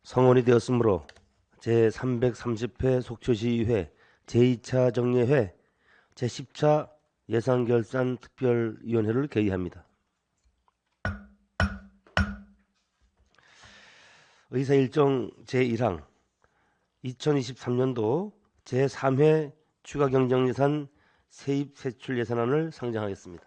성원이 되었으므로 제330회 속초시의회 제2차 정례회 제10차 예산결산특별위원회를 개의합니다. 의사일정 제1항 2023년도 제3회 추가경정예산 세입세출 예산안을 상정하겠습니다.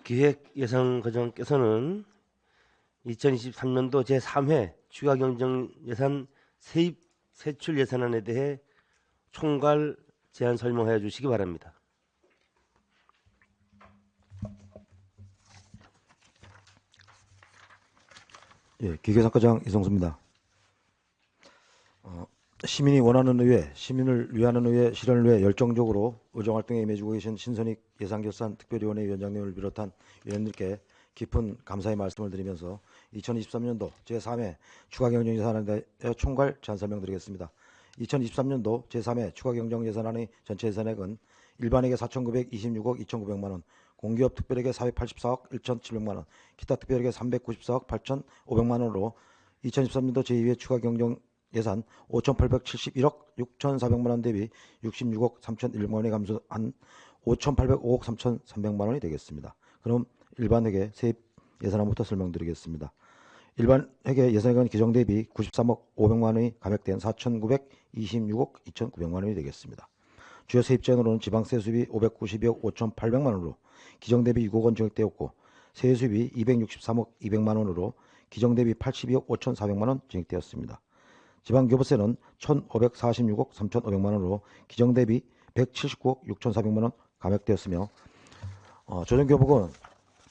기획예산과정께서는 2023년도 제3회 추가경정예산 세입세출 예산안에 대해 총괄 제안 설명하여 주시기 바랍니다. 예, 기획예산과장 이성수입니다. 시민이 원하는 의회, 시민을 위하는 의회 실현을 위해 열정적으로 의정활동에 임해주고 계신 신선익 예산결산특별위원회 위원장님을 비롯한 위원님들께 깊은 감사의 말씀을 드리면서 2023년도 제3회 추가경정예산안에 대해 총괄 제안 설명드리겠습니다. 2023년도 제3회 추가경정예산안의 전체 예산액은 일반에게 4,926억 2,900만원, 공기업 특별에게 484억 1,700만원, 기타 특별에게 394억 8,500만원으로 2023년도 제2회 추가경정 예산 5,871억 6,400만원 대비 66억 3,100만원이 감소한 5,805억 3,300만원이 되겠습니다. 그럼 일반 회계 세입 예산안부터 설명드리겠습니다. 일반 회계 예산액은 기정 대비 93억 500만원이 감액된 4,926억 2,900만원이 되겠습니다. 주요 세입자원으로는 지방세 수입이 592억 5,800만원으로 기정 대비 6억 원 증액되었고, 세외 수입이 263억 200만원으로 기정 대비 82억 5,400만원 증액되었습니다. 지방교부세는 1,546억 3,500만원으로 기정 대비 179억 6,400만원 감액되었으며, 조정교부는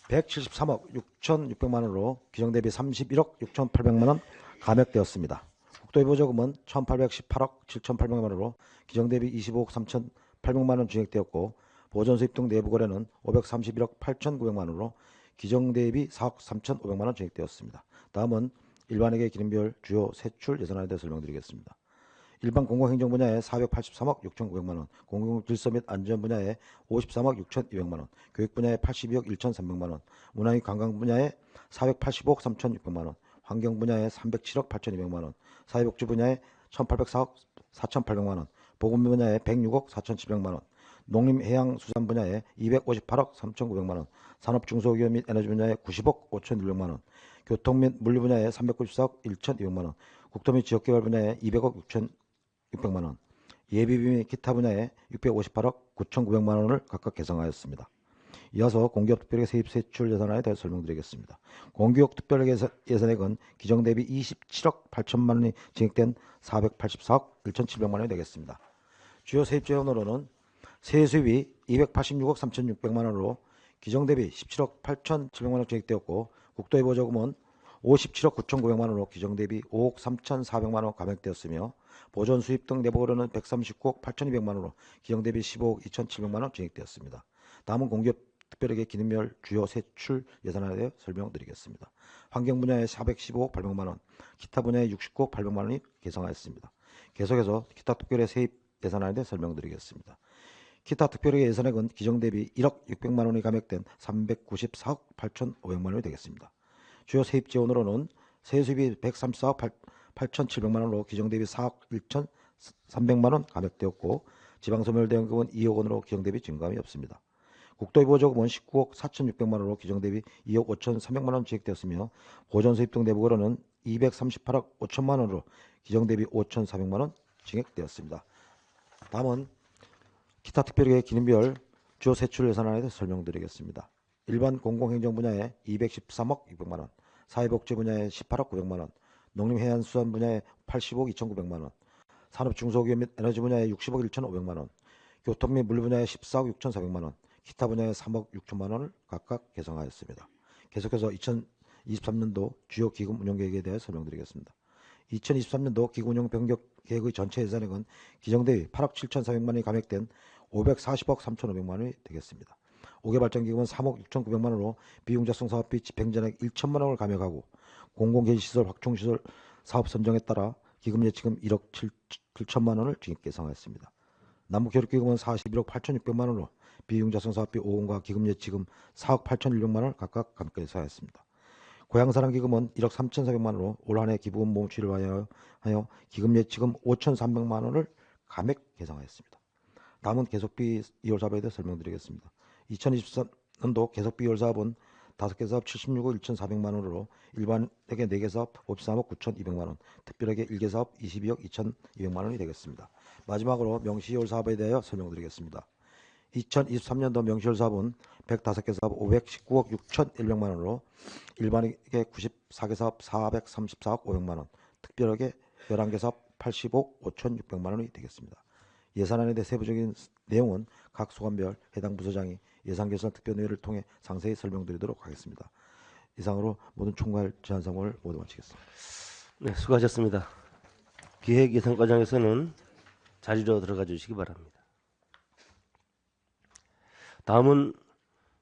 173억 6,600만원으로 기정 대비 31억 6,800만원 감액되었습니다. 국토의보조금은 1,818억 7,800만원으로 기정 대비 25억 3,800만원 증액되었고, 보전수입 등 내부거래는 531억 8,900만원으로 기정 대비 4억 3,500만원 증액되었습니다. 다음은 일반회계 기능별 주요 세출 예산안에 대해 설명드리겠습니다. 일반 공공행정 분야에 483억 6,900만원, 공공질서 및 안전 분야에 53억 6,200만원, 교육 분야에 82억 1,300만원, 문화및 관광 분야에 480억 3,600만원, 환경 분야에 307억 8,200만원, 사회복지 분야에 1,804억 4,800만원, 보건 분야에 106억 4,700만원, 농림해양수산 분야에 258억 3,900만원, 산업중소기업 및 에너지 분야에 90억 5,100만원, 교통 및 물류 분야에 394억 1,200만원, 국토 및 지역개발 분야에 200억 6,600만원, 예비비 및 기타 분야에 658억 9,900만원을 각각 개정하였습니다. 이어서 공기업 특별회계 세입세출 예산안에 대해 설명드리겠습니다. 공기업 특별회계 예산액은 기정 대비 27억 8천만원이 증액된 484억 1,700만원이 되겠습니다. 주요 세입재원으로는 세수입이 286억 3,600만원으로 기정 대비 17억 8,700만원 증액되었고, 국토의보조금은 57억 9,900만원으로 기정 대비 5억 3,400만원 감액되었으며, 보전 수입 등 내부거래는 139억 8,200만원으로 기정 대비 15억 2,700만원 증액되었습니다. 다음은 공기업 특별회계 기능별 주요 세출 예산안에 대해 설명드리겠습니다. 환경 분야에 415억 800만원, 기타 분야에 69억 800만원이 개정하였습니다. 계속해서 기타 특별회 세입 예산안에 대해 설명드리겠습니다. 기타 특별회계 예산액은 기정 대비 1억 600만원이 감액된 394억 8,500만원이 되겠습니다. 주요 세입재원으로는 세수입이 134억 8,700만원으로 기정 대비 4억 1,300만원 감액되었고, 지방소멸대원금은 2억 원으로 기정 대비 증감이 없습니다. 국토의보조금은 19억 4,600만원으로 기정 대비 2억 5,300만원 증액되었으며, 보전수입 등 내부거래는 238억 5천만원으로 기정 대비 5,400만원 증액되었습니다. 다음은 기타 특별회계 기능별 주요 세출 예산안에 대해 설명드리겠습니다. 일반 공공행정 분야에 213억 600만원, 사회복지 분야에 18억 900만원, 농림해양수산 분야에 80억 2,900만원, 산업중소기업 및 에너지 분야에 60억 1,500만원, 교통 및 물류 분야에 14억 6,400만원, 기타 분야에 3억 6천만원을 각각 개정하였습니다. 계속해서 2023년도 주요 기금 운영 계획에 대해 설명드리겠습니다. 2023년도 기금 운영 변경 계획의 전체 예산액은 기정 대비 8억 7,400만원이 감액된 540억 3,500만원이 되겠습니다. 5개 발전기금은 3억 6,900만원으로 비용작성 사업비 집행전액 1천만원을 감액하고, 공공개시설 확충시설 사업 선정에 따라 기금 예치금 1억 7천만원을 증액 계상하였습니다. 남부교육기금은 41억 8,600만원으로 비융자성 사업비 5억원과 기금 예치금 4억 8,100만 원을 각각 감가해서하였습니다. 고향사랑기금은 1억 3,400만 원으로 올 한해 기부금 모금 취를 하여 기금 예치금 5,300만 원을 감액 개상하였습니다. 다음은 계속비 2월 사업에 대해 설명드리겠습니다. 2023년도 계속비 2월 사업은 5개 사업 76억 1,400만 원으로 일반에게 4개 사업 53억 9,200만 원, 특별하게 1개 사업 22억 2,200만 원이 되겠습니다. 마지막으로 명시 2월 사업에 대하여 설명드리겠습니다. 2023년도 명시 2월 사업은 105개 사업 519억 6,100만 원으로 일반에게 94개 사업 434억 500만 원, 특별하게 11개 사업 80억 5,600만 원이 되겠습니다. 예산안에 대해 세부적인 내용은 각 소관별 해당 부서장이 예산결산특별회의를 통해 상세히 설명드리도록 하겠습니다. 이상으로 모든 총괄 제안 사항을 모두 마치겠습니다. 네, 수고하셨습니다. 기획예산과장에서는 자리로 들어가 주시기 바랍니다. 다음은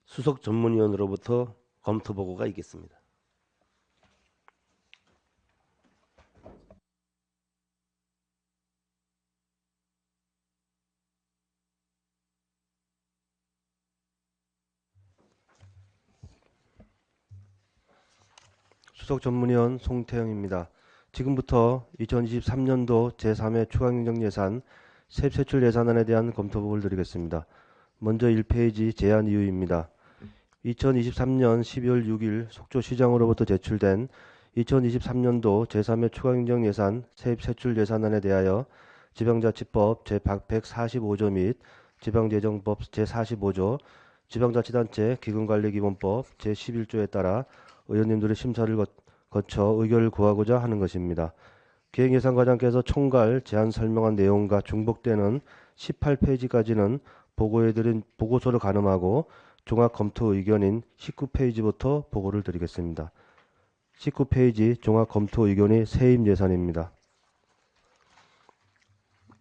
수석 전문위원으로부터 검토 보고가 있겠습니다. 수석 전문위원 송태영입니다. 지금부터 2023년도 제3회 추가경정예산 세입세출 예산안에 대한 검토 보고를 드리겠습니다. 먼저 1페이지 제안 이유입니다. 2023년 12월 6일 속초시장으로부터 제출된 2023년도 제3회 추가경정예산 세입세출 예산안에 대하여 지방자치법 제145조 및 지방재정법 제45조, 지방자치단체 기금관리기본법 제11조에 따라 의원님들의 심사를 거쳐 의결을 구하고자 하는 것입니다. 기획예산과장께서 총괄 제안 설명한 내용과 중복되는 18페이지까지는 보고해드린 보고서를 가늠하고 종합검토 의견인 19페이지부터 보고를 드리겠습니다. 19페이지 종합검토 의견이 세입예산입니다.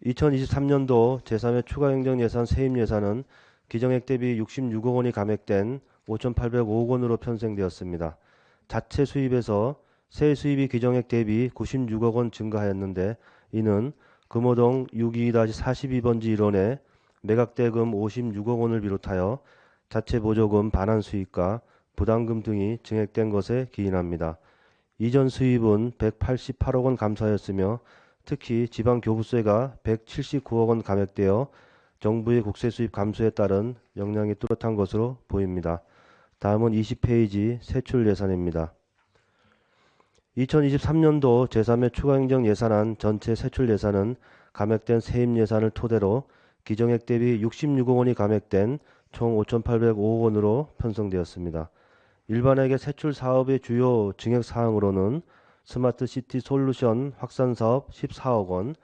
2023년도 제3회 추가행정예산 세입예산은 기정액 대비 66억 원이 감액된 5,805억 원으로 편성되었습니다. 자체 수입에서 세 수입이 기정액 대비 96억 원 증가하였는데 이는 금호동 62-42번지 일원의 매각대금 56억 원을 비롯하여 자체 보조금 반환 수익과 부담금 등이 증액된 것에 기인합니다. 이전 수입은 188억 원 감소하였으며 특히 지방교부세가 179억 원 감액되어 정부의 국세 수입 감소에 따른 영향이 뚜렷한 것으로 보입니다. 다음은 20페이지 세출 예산입니다. 2023년도 제3회 추가행정 예산안 전체 세출 예산은 감액된 세입 예산을 토대로 기정액 대비 66억 원이 감액된 총 5,805억 원으로 편성되었습니다. 일반에게 세출 사업의 주요 증액 사항으로는 스마트시티 솔루션 확산 사업 14억 원,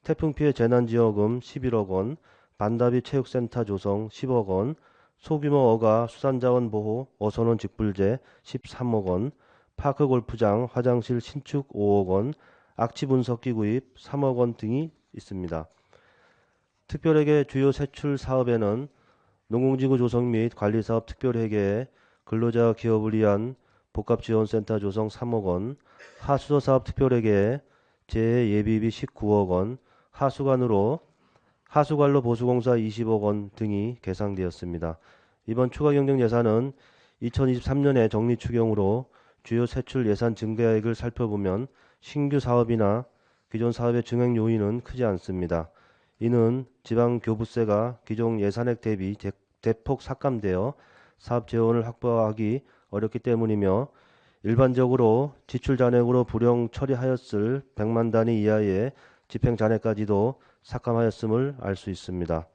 태풍 피해 재난지원금 11억 원, 반다비 체육센터 조성 10억 원, 소규모 어가 수산자원 보호 어선원 직불제 13억 원, 파크 골프장 화장실 신축 5억 원, 악취 분석기 구입 3억 원 등이 있습니다. 특별회계 주요 세출 사업에는 농공지구 조성 및 관리사업 특별회계에 근로자 기업을 위한 복합지원센터 조성 3억 원, 하수도 사업 특별회계에 재예비비 19억 원, 하수관로 보수공사 20억 원 등이 계상되었습니다. 이번 추가경정 예산은 2023년에 정리 추경으로 주요 세출 예산 증가액을 살펴보면 신규 사업이나 기존 사업의 증액 요인은 크지 않습니다. 이는 지방교부세가 기존 예산액 대비 대폭 삭감되어 사업 재원을 확보하기 어렵기 때문이며 일반적으로 지출 잔액으로 불용 처리하였을 100만 단위 이하의 집행 잔액까지도 삭감하였음을 알 수 있습니다.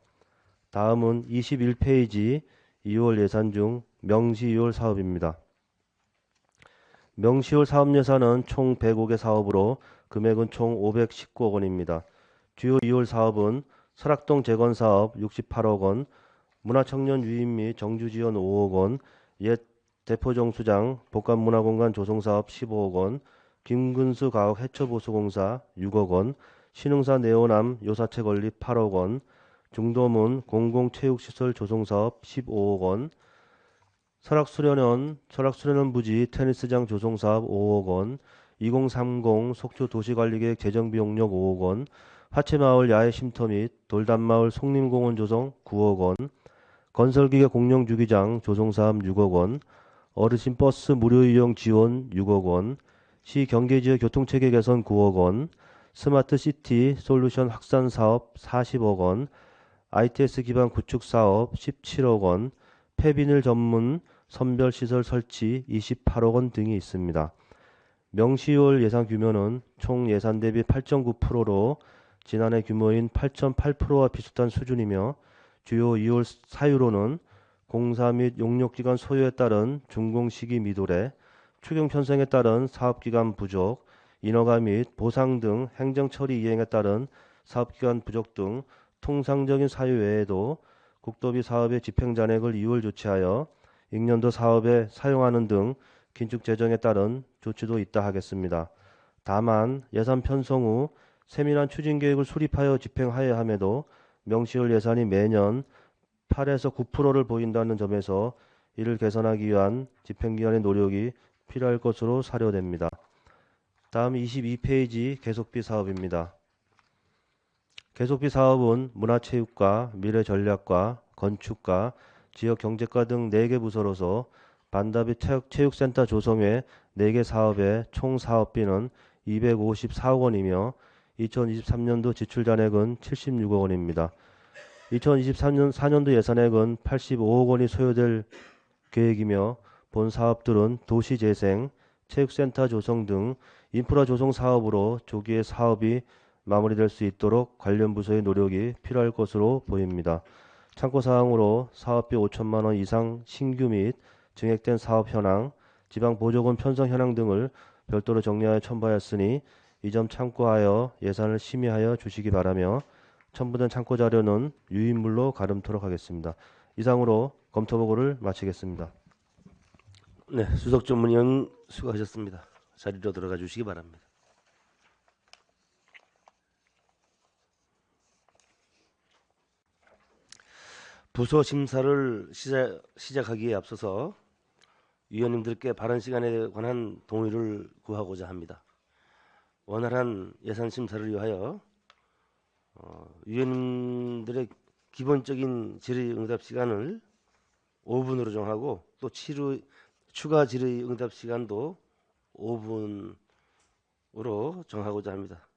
다음은 21페이지 2월 예산 중 명시 2월 사업입니다. 명시 2월 사업 예산은 총 105개 사업으로 금액은 총 519억 원입니다. 주요 2월 사업은 설악동 재건사업 68억 원, 문화청년 유입 및 정주지원 5억 원, 옛 대포정수장 복합문화공간 조성사업 15억 원, 김근수 가옥 해처보수공사 6억 원, 신흥사 네오남 요사체 건립 8억 원, 중도문 공공체육시설 조성사업 15억 원, 설악수련원 부지 테니스장 조성사업 5억 원, 2030 속초 도시관리계획 재정비용력 5억 원, 화채마을 야외쉼터 및 돌담마을 송림공원 조성 9억 원, 건설기계 공영 주기장 조성사업 6억 원, 어르신 버스 무료 이용 지원 6억 원, 시 경계지역 교통체계 개선 9억 원, 스마트 시티 솔루션 확산 사업 40억 원, ITS 기반 구축 사업 17억 원, 폐비닐 전문 선별 시설 설치 28억 원 등이 있습니다. 명시월 예산 규모는 총 예산 대비 8.9%로 지난해 규모인 8.8%와 비슷한 수준이며 주요 2월 사유로는 공사 및 용역기관 소요에 따른 준공 시기 미도래, 추경 편성에 따른 사업기간 부족, 인허가 및 보상 등 행정처리 이행에 따른 사업기간 부족 등 통상적인 사유 외에도 국도비 사업의 집행잔액을 2월 조치하여 익년도 사업에 사용하는 등 긴축 재정에 따른 조치도 있다 하겠습니다. 다만 예산 편성 후 세밀한 추진 계획을 수립하여 집행하여야 함에도 명시월 예산이 매년 8에서 9%를 보인다는 점에서 이를 개선하기 위한 집행기관의 노력이 필요할 것으로 사료됩니다. 다음 22페이지 계속비 사업입니다. 계속비 사업은 문화체육과 미래전략과 건축과 지역경제과 등 4개 부서로서 반다비 체육센터 조성 외 4개 사업의 총 사업비는 254억 원이며 2023년도 지출 잔액은 76억 원입니다. 2023년 예산액은 85억 원이 소요될 계획이며 본 사업들은 도시재생, 체육센터 조성 등 인프라 조성 사업으로 조기에 사업이 마무리될 수 있도록 관련 부서의 노력이 필요할 것으로 보입니다. 참고사항으로 사업비 5천만 원 이상 신규 및 증액된 사업 현황, 지방 보조금 편성 현황 등을 별도로 정리하여 첨부하였으니 이 점 참고하여 예산을 심의하여 주시기 바라며 첨부된 참고 자료는 유인물로 가름토록 하겠습니다. 이상으로 검토 보고를 마치겠습니다. 네, 수석 전문위원 수고하셨습니다. 자리로 들어가 주시기 바랍니다. 부서 심사를 시작하기에 앞서서 위원님들께 발언 시간에 관한 동의를 구하고자 합니다. 원활한 예산 심사를 위하여 위원님들의 기본적인 질의응답 시간을 5분으로 정하고 또 추가 질의응답 시간도 5분으로 정하고자 합니다.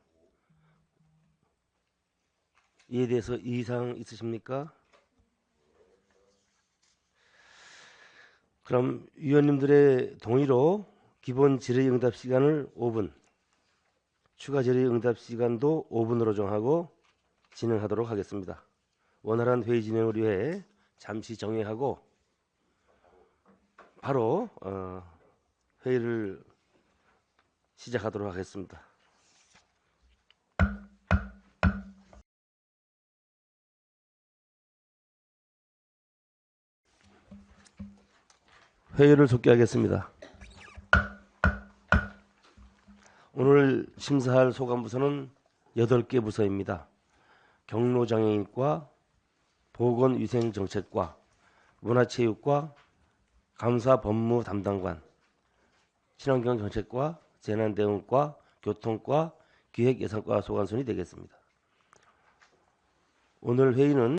이에 대해서 이의사항 있으십니까? 그럼 위원님들의 동의로 기본 질의응답 시간을 5분, 추가 질의응답 시간도 5분으로 정하고 진행하도록 하겠습니다. 원활한 회의 진행을 위해 잠시 정회하고 바로 회의를 시작하도록 하겠습니다. 회의를 속개하겠습니다. 오늘 심사할 소관부서는 8개 부서입니다. 경로장애인과, 보건위생정책과, 문화체육과, 감사법무 담당관, 친환경정책과, 재난대응과, 교통과, 기획예산과 소관순이 되겠습니다. 오늘 회의는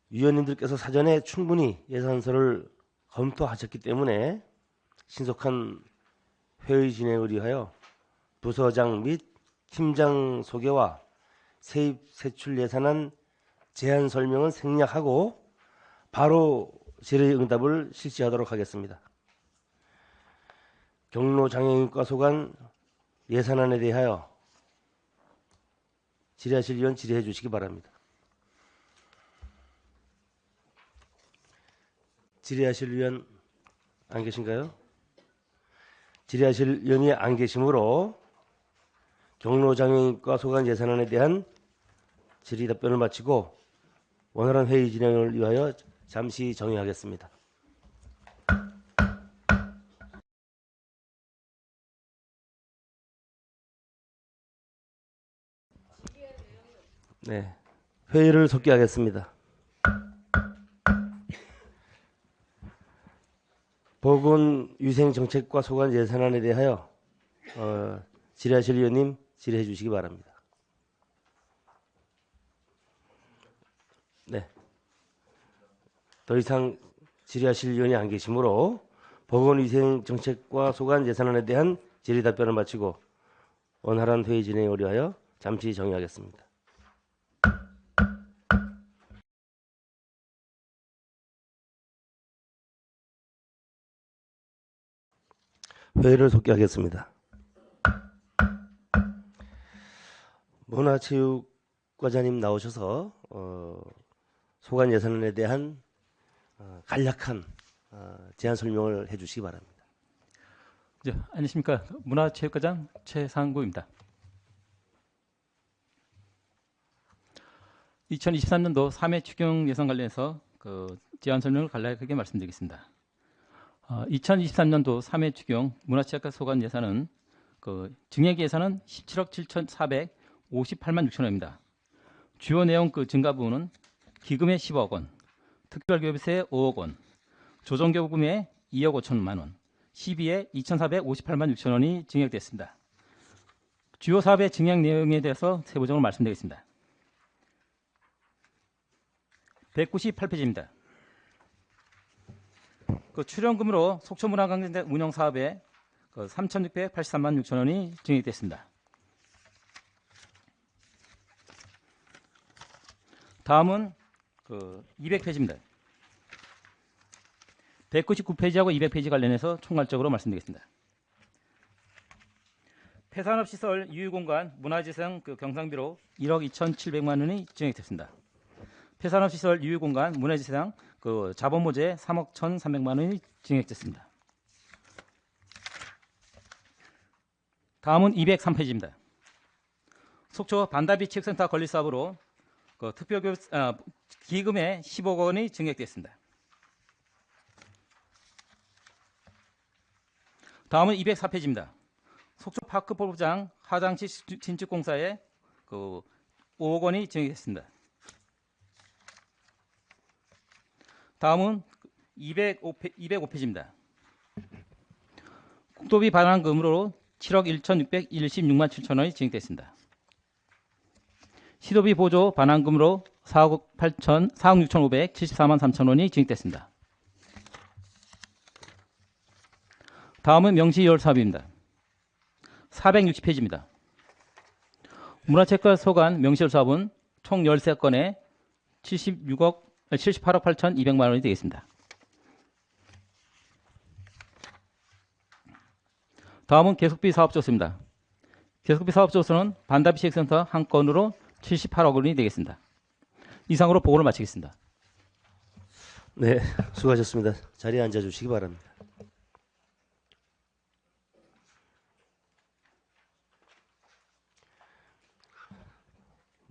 위원님들께서 사전에 충분히 예산서를 검토하셨기 때문에 신속한 회의 진행을 위하여 부서장 및 팀장 소개와 세입 세출 예산안 제안 설명은 생략하고 바로 질의응답을 실시하도록 하겠습니다. 경로장애인과 소관 예산안에 대하여 질의하실 위원 질의해 주시기 바랍니다. 질의하실 위원 안 계신가요? 질의하실 위원이 안 계시므로 경로장애인과 소관 예산안에 대한 질의 답변을 마치고 원활한 회의 진행을 위하여 잠시 정회하겠습니다. 네, 회의를 속개하겠습니다. 보건위생정책과 소관 예산안에 대하여 질의하실 위원님 질의해 주시기 바랍니다. 네, 더 이상 질의하실 의원이 안 계시므로 보건위생정책과 소관 예산안에 대한 질의 답변을 마치고 원활한 회의 진행을 위하여 잠시 정의하겠습니다. 회의를 속기하겠습니다. 문화체육과장님 나오셔서 소관 예산안에 대한 간략한 제안 설명을 해주시기 바랍니다. 네, 안녕하십니까. 문화체육과장 최상구입니다. 2023년도 3회 추경 예산 관련해서 제안 설명을 간략하게 말씀드리겠습니다. 2023년도 3회 추경 문화체육과 소관 예산은 증액 예산은 17억 7,458만 6천 원입니다. 주요 내용 증가 부분은 기금의 10억 원, 특별교부세 5억 원, 조정교부금의 2억 5천만 원, 시비에 2,458만 6천 원이 증액됐습니다. 주요 사업의 증액 내용에 대해서 세부적으로 말씀드리겠습니다. 198페이지입니다. 출연금으로 속초문화관광대 운영 사업에 3,683만 6천 원이 증액됐습니다. 다음은 200페이지입니다. 199페이지하고 200페이지 관련해서 총괄적으로 말씀드리겠습니다. 폐산업시설 유휴공간 문화재생 경상비로 1억 2,700만 원이 증액됐습니다. 폐산업시설 유휴공간 문화재생 자본모제 3억 1,300만 원이 증액됐습니다. 다음은 203페이지입니다. 속초 반다비 체육센터 건립사업으로 기금의 15억 원이 증액됐습니다. 다음은 204페이지입니다. 속초 파크볼프장 하장시 신축공사에 5억 원이 증액됐습니다. 다음은 205페이지입니다. 국도비 반환금으로 7억 1,616만 7천 원이 증액됐습니다. 시도비 보조 반환금으로 4억 6,574만 3천 원이 증액됐습니다. 다음은 명시이월 사업입니다. 460페이지입니다. 문화체육과 소관 명시이월 사업은 총 13건에 78억 8,200만 원이 되겠습니다. 다음은 계속비 사업조서입니다. 계속비 사업조서는 반다비 체육센터 한 건으로 78억 원이 되겠습니다. 이상으로 보고를 마치겠습니다. 네, 수고하셨습니다. 자리에 앉아주시기 바랍니다.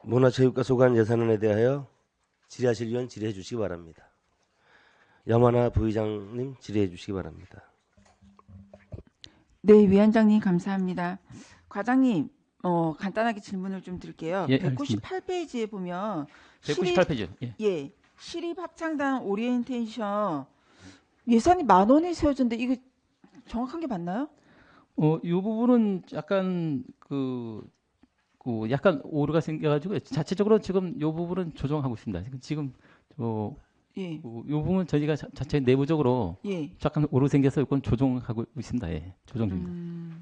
문화체육과 소관 예산안에 대하여 질의하실 의원 질의해 주시기 바랍니다. 염하나 부의장님 질의해 주시기 바랍니다. 네, 위원장님 감사합니다. 과장님, 간단하게 질문을 좀 드릴게요. 예, 198페이지에 보면 198페이지. 예, 시립합창단 오리엔테이션 예산이 10,000원이 세워졌는데 이거 정확한 게 맞나요? 이 부분은 약간 약간 오류가 생겨가지고 자체적으로 지금 이 부분은 조정하고 있습니다. 지금 예, 이 부분 저희가 자체 내부적으로 예. 약간 오류 생겨서 이건 조정하고 있습니다. 예, 조정 중입니다.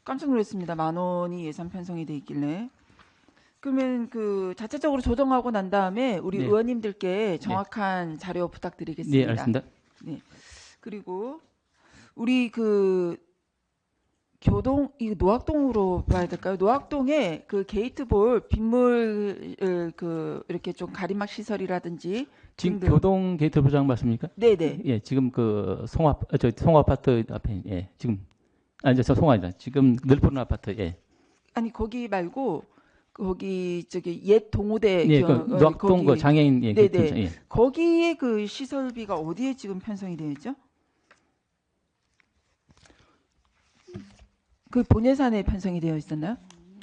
깜짝 놀랐습니다. 10,000원이 예산 편성이 돼 있길래. 그러면 자체적으로 조정하고 난 다음에 우리 네. 의원님들께 정확한 자료 부탁드리겠습니다. 네, 알겠습니다. 네. 그리고 우리 이거 노학동으로 봐야 될까요? 노학동에 게이트볼 빗물 이렇게 좀 가림막 시설이라든지 지금 등등. 교동 게이트 부장 말씀입니까? 네네. 예, 지금 송화 아파트 앞에 지금 저 송화이다. 지금 늘푸른 아파트 아니 거기 말고 거기 옛 동호대 예, 노학동 거기, 장애인 게이트 네네. 부장. 예. 거기에 시설비가 어디에 지금 편성이 되어 있죠? 본예산에 편성이 되어 있었나요?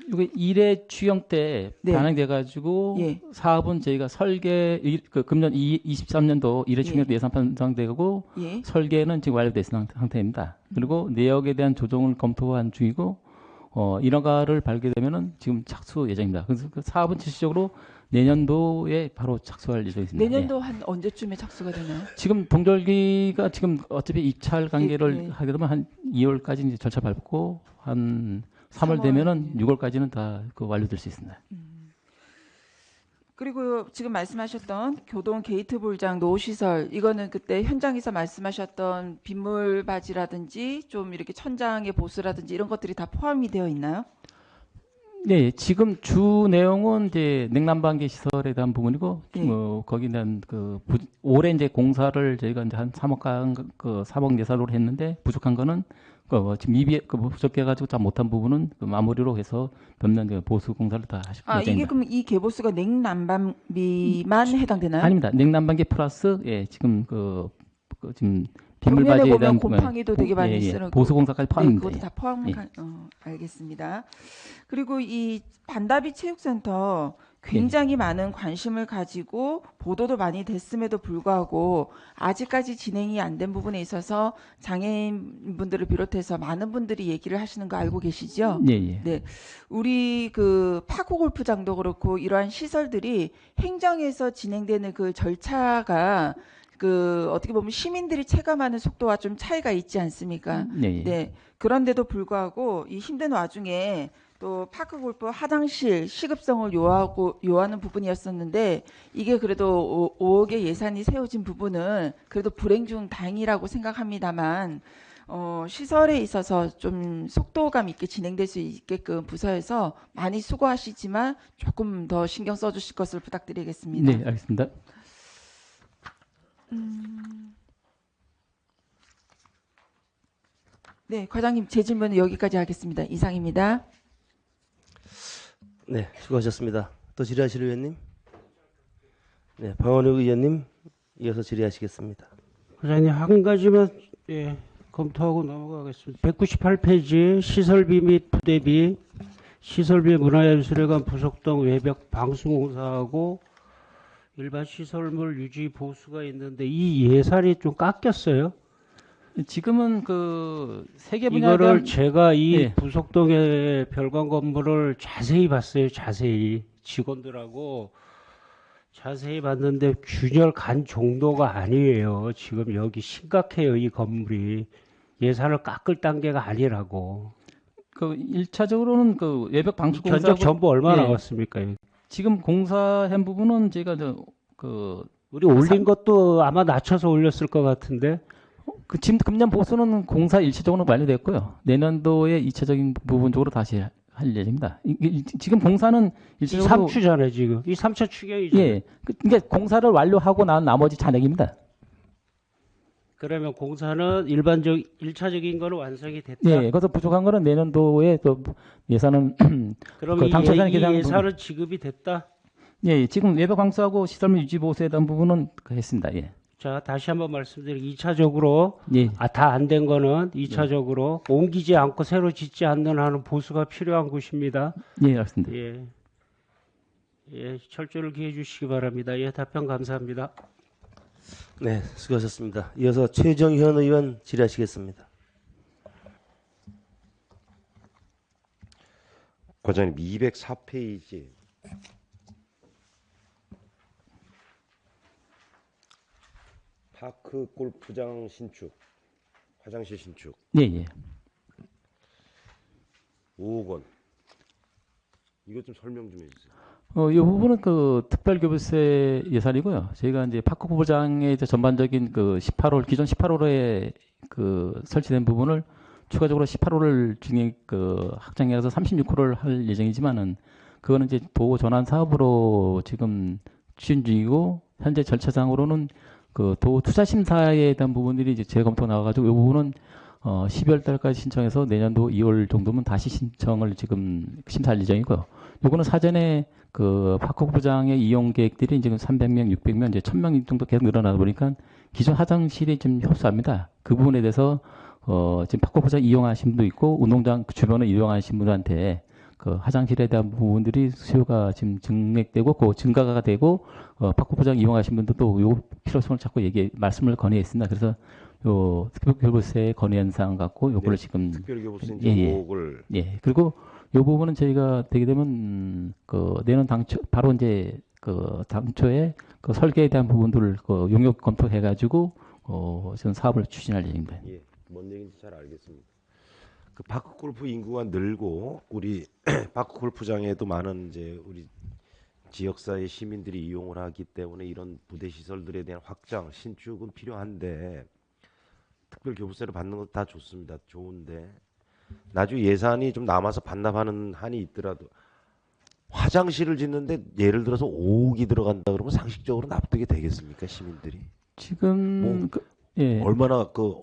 이거 1회 추경 때 네. 반영돼 가지고 예. 사업은 저희가 설계 금년 23년도 1회 추경 때 예산 편성되고 예. 설계는 지금 완료된 상태입니다. 그리고 내역에 대한 조정을 검토한 중이고 인허가를 받게 되면은 지금 착수 예정입니다. 그래서 그 사업은 실질적으로 내년도에 바로 착수할 예정입니다. 내년도 한 언제쯤에 착수가 되나요? 지금 동절기가 지금 어차피 입찰 관계를 네. 하게 되면 한 2월까지 이제 절차 밟고 한 3월 3월, 되면은 네. 6월까지는 다 그 완료될 수 있습니다. 그리고 지금 말씀하셨던 교동 게이트 볼장 노시설 이거는 그때 현장에서 말씀하셨던 빗물 바지라든지 좀 이렇게 천장의 보수라든지 이런 것들이 다 포함이 되어 있나요? 네, 지금 주 내용은 이제 냉난방기 시설에 대한 부분이고, 네. 거기에 대한 올해 이제 공사를 저희가 이제 한 3억 예산으로 했는데 부족한 거는 지금 부족해가지고 잘 못한 부분은 마무리로 해서 몇년 보수 공사를 다 하실 아, 이게 예정입니다. 그럼 이 개보수가 냉난방비만 해당되나요? 아닙니다. 냉난방기 플러스 지금 지금 빗물 벽면에 바지에 보면 대한 곰팡이도 되게 많이 쓰는 보수 공사까지 네, 포함입니다. 그것도 다 포함. 예. 알겠습니다. 그리고 이 반다비 체육센터 굉장히 많은 관심을 가지고 보도도 많이 됐음에도 불구하고 아직까지 진행이 안 된 부분에 있어서 장애인분들을 비롯해서 많은 분들이 얘기를 하시는 거 알고 계시죠? 예, 예. 네, 우리 그 파코 골프장도 그렇고 이러한 시설들이 행정에서 진행되는 그 절차가 그 어떻게 보면 시민들이 체감하는 속도와 좀 차이가 있지 않습니까? 네, 예. 네. 그런데도 불구하고 이 힘든 와중에 또 파크 골프 화장실 시급성을 요하는 부분이었었는데 이게 그래도 5억의 예산이 세워진 부분은 그래도 불행 중 다행이라고 생각합니다만 시설에 있어서 좀 속도감 있게 진행될 수 있게끔 부서에서 많이 수고하시지만 조금 더 신경 써주실 것을 부탁드리겠습니다. 네, 알겠습니다. 네, 과장님 제 질문은 여기까지 하겠습니다. 이상입니다. 네, 수고하셨습니다. 또 질의하실 의원님? 네, 방원욱 의원님 이어서 질의하시겠습니다. 과장님 한 가지만 검토하고 넘어가겠습니다. 198페이지 시설비 및 부대비 시설비 문화예술회관 부속동 외벽 방수공사하고 일반 시설물 유지 보수가 있는데 이 예산이 좀 깎였어요. 지금은 그 세계 분야에 이거를 대한 제가 이 예. 부속동의 별관 건물을 자세히 봤어요. 자세히 직원들하고 자세히 봤는데 균열 간 정도가 아니에요. 지금 여기 심각해요. 이 건물이 예산을 깎을 단계가 아니라고. 그 1차적으로는 그 외벽 방수 견적 공사하고 전부 얼마 예. 나왔습니까? 지금 공사한 부분은 제가 그 우리 올린 것도 아마 낮춰서 올렸을 것 같은데 지금 금년 보수는 공사 일차적으로 완료됐고요. 내년도에 2차적인 부분 쪽으로 다시 할 예정입니다. 지금 공사는 이 일차적으로 3추잖아요. 지금 이 3차 추경이죠. 예, 그러니까 공사를 완료하고 난 나머지 잔액입니다. 그러면 공사는 일반적 1차적인 거는 완성이 됐다. 예, 그래서 부족한 거는 내년도에 또 예산은 그럼 그 이, 당 처장이 이 계산한 예산은 지급이 됐다. 예, 지금 외벽 방수하고 시설물 유지 보수에 대한 부분은 했습니다. 예, 자, 다시 한번 말씀드리면 2차적으로 예, 다 안 된 거는 2차적으로 옮기지 않고 새로 짓지 않는 한은 보수가 필요한 곳입니다. 예, 알겠습니다. 예. 예, 철저를 기해 주시기 바랍니다. 예, 답변 감사합니다. 네, 수고하셨습니다. 이어서 최정현 의원 질의하시겠습니다. 과장님 204페이지 파크 골프장 신축 화장실 신축 예, 예. 5억 원 이거 좀 설명 좀 해주세요. 이 부분은 그 특별교부세 예산이고요. 저희가 이제 파크 부장의 이제 전반적인 그 18홀 기존 18홀에 그 설치된 부분을 추가적으로 18홀을 중에 그 확장해서 36홀을 할 예정이지만은 그거는 이제 도로 전환 사업으로 지금 추진 중이고 현재 절차상으로는 그 도 투자 심사에 대한 부분들이 이제 재검토 나와가지고 이 부분은 12월 달까지 신청해서 내년도 2월 정도면 다시 신청을 지금 심사할 예정이고요. 요거는 사전에 그 파크 부장의 이용 계획들이 지금 300명, 600명, 이제 1000명 정도 계속 늘어나다 보니까 기존 화장실이 좀 협소합니다. 그 부분에 대해서 지금 파크 부장 이용하신 분도 있고 운동장 주변을 이용하신 분들한테 그 화장실에 대한 부분들이 수요가 지금 증액되고 그 증가가 되고 파크 부장 이용하신 분들도 요 필요성을 자꾸 말씀을 건의했습니다. 그래서 요 특별교부세 건의 현상 갖고 요거를 네, 지금 특별교부세 예, 이제 예. 5억을 예. 그리고 요 부분은 저희가 되게 되면 그 내년 당초 바로 이제 그 당초에 그 설계에 대한 부분들을 그 용역 검토해 가지고 저는 사업을 추진할 예정입니다. 예, 뭔 얘기인지 잘 알겠습니다. 그 파크 골프 인구가 늘고 우리 파크 골프장에도 많은 이제 우리 지역사회 시민들이 이용을 하기 때문에 이런 부대 시설들에 대한 확장, 신축은 필요한데 특별 교부세를 받는 것 다 좋습니다. 좋은데 나중에 예산이 좀 남아서 반납하는 한이 있더라도 화장실을 짓는데 예를 들어서 5억이 들어간다 그러면 상식적으로 납득이 되겠습니까, 시민들이? 지금 뭐, 예. 얼마나 그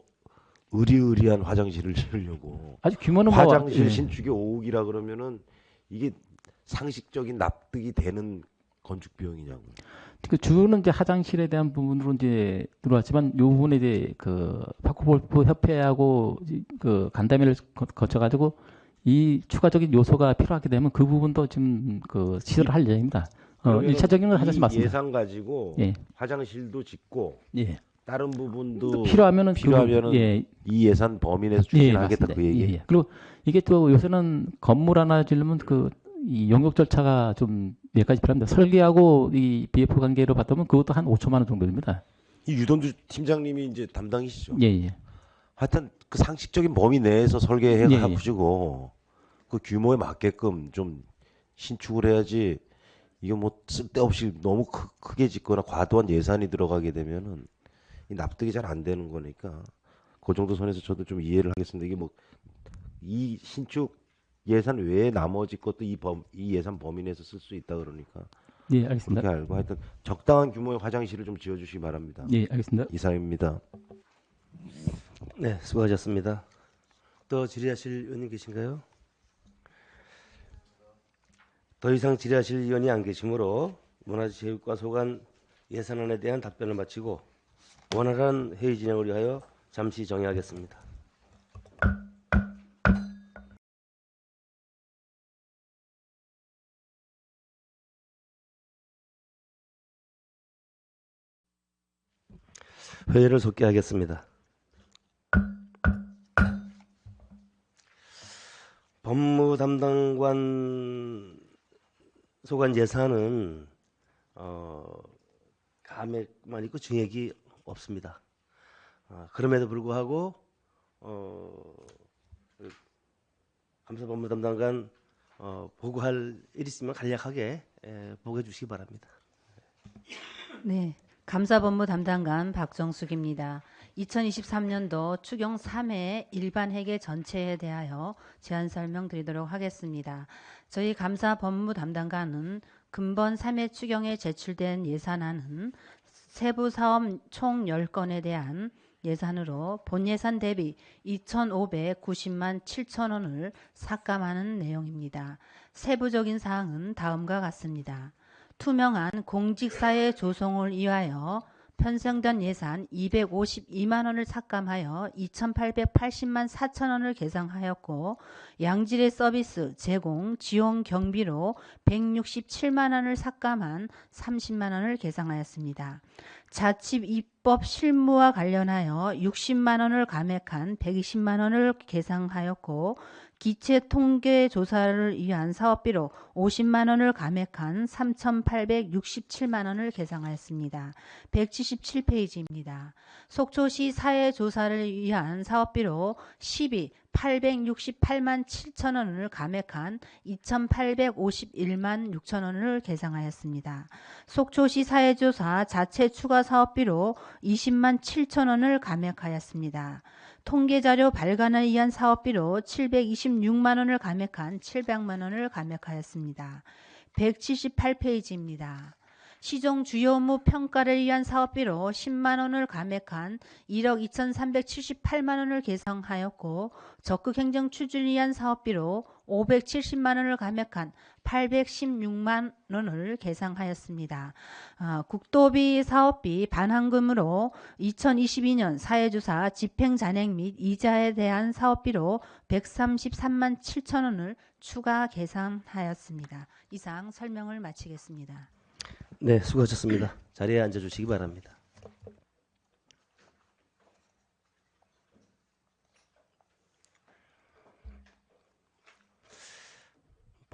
의리의리한 화장실을 지으려고 아주 규모는 화장실 뭐, 예. 신축이 5억이라 그러면은 이게 상식적인 납득이 되는 건축 비용이냐고요. 그 주는 이제 화장실에 대한 부분으로 이제 들어왔지만 요 부분에 이제 그 파크골프 협회하고 그 간담회를 거쳐 가지고 이 추가적인 요소가 필요하게 되면 그 부분도 지금 그 시도를 할 예정입니다. 그러면은 일차적인 건 이 하자지 맞습니다. 예산 가지고 예. 화장실도 짓고 예. 다른 부분도 필요하면은 필요하면은 예. 이 예산 범위 내에서 예, 추진하겠다 맞습니다. 그 얘기. 예, 예. 그리고 이게 또 요새는 건물 하나 지으려면 그 이 용역 절차가 좀 몇 가지 필요합니다. 설계하고 이 BF 관계로 봤다면 그것도 한 5천만 원 정도 됩니다. 이 유동주 팀장님이 이제 담당이시죠. 예, 예. 하여튼 그 상식적인 범위 내에서 설계해 예, 예. 가지고 그 규모에 맞게끔 좀 신축을 해야지. 이게 뭐 쓸데없이 너무 크게 짓거나 과도한 예산이 들어가게 되면은 이 납득이 잘 안 되는 거니까 그 정도 선에서 저도 좀 이해를 하겠습니다. 이게 뭐 이 신축 예산 외에 나머지 것도 이 예산 범위 내에서 쓸 수 있다 그러니까 예, 알겠습니다. 그렇게 알고 하여튼 적당한 규모의 화장실을 좀 지어주시기 바랍니다. 예, 알겠습니다. 이상입니다. 네, 수고하셨습니다. 또 질의하실 의원님 계신가요? 더 이상 질의하실 의원이 안 계시므로 문화체육과 소관 예산안에 대한 답변을 마치고 원활한 회의 진행을 위하여 잠시 정회하겠습니다. 회의를 속개하겠습니다. 법무 담당관 소관 예산은 감액만 있고 증액이 없습니다. 그럼에도 불구하고 감사법무 담당관 보고할 일 있으면 간략하게 보고해 주시기 바랍니다. 네, 감사법무 담당관 박정숙입니다. 2023년도 추경 3회 일반 회계 전체에 대하여 제안 설명드리도록 하겠습니다. 저희 감사법무 담당관은 금번 3회 추경에 제출된 예산안은 세부 사업 총 10건에 대한 예산으로 본 예산 대비 2,590만 7천 원을 삭감하는 내용입니다. 세부적인 사항은 다음과 같습니다. 투명한 공직사회 조성을 위하여 편성된 예산 252만 원을 삭감하여 2,880만 4천 원을 계상하였고 양질의 서비스 제공 지원 경비로 167만 원을 삭감한 30만 원을 계상하였습니다. 자치 입법 실무와 관련하여 60만 원을 감액한 120만 원을 계상하였고 기체 통계 조사를 위한 사업비로 50만 원을 감액한 3,867만 원을 계상하였습니다. 177페이지입니다. 속초시 사회조사를 위한 사업비로 868만 7천 원을 감액한 2,851만 6천 원을 계상하였습니다. 속초시 사회조사 자체 추가 사업비로 20만 7천 원을 감액하였습니다. 통계자료 발간을 위한 사업비로 726만 원을 감액한 700만 원을 감액하였습니다. 178페이지입니다. 시정 주요 업무 평가를 위한 사업비로 10만 원을 감액한 1억 2,378만 원을 계상하였고 적극 행정 추진을 위한 사업비로 570만 원을 감액한 816만 원을 계상하였습니다. 국도비 사업비 반환금으로 2022년 사회조사 집행잔액 및 이자에 대한 사업비로 133만 7천 원을 추가 계산하였습니다. 이상 설명을 마치겠습니다. 네, 수고하셨습니다. 자리에 앉아 주시기 바랍니다.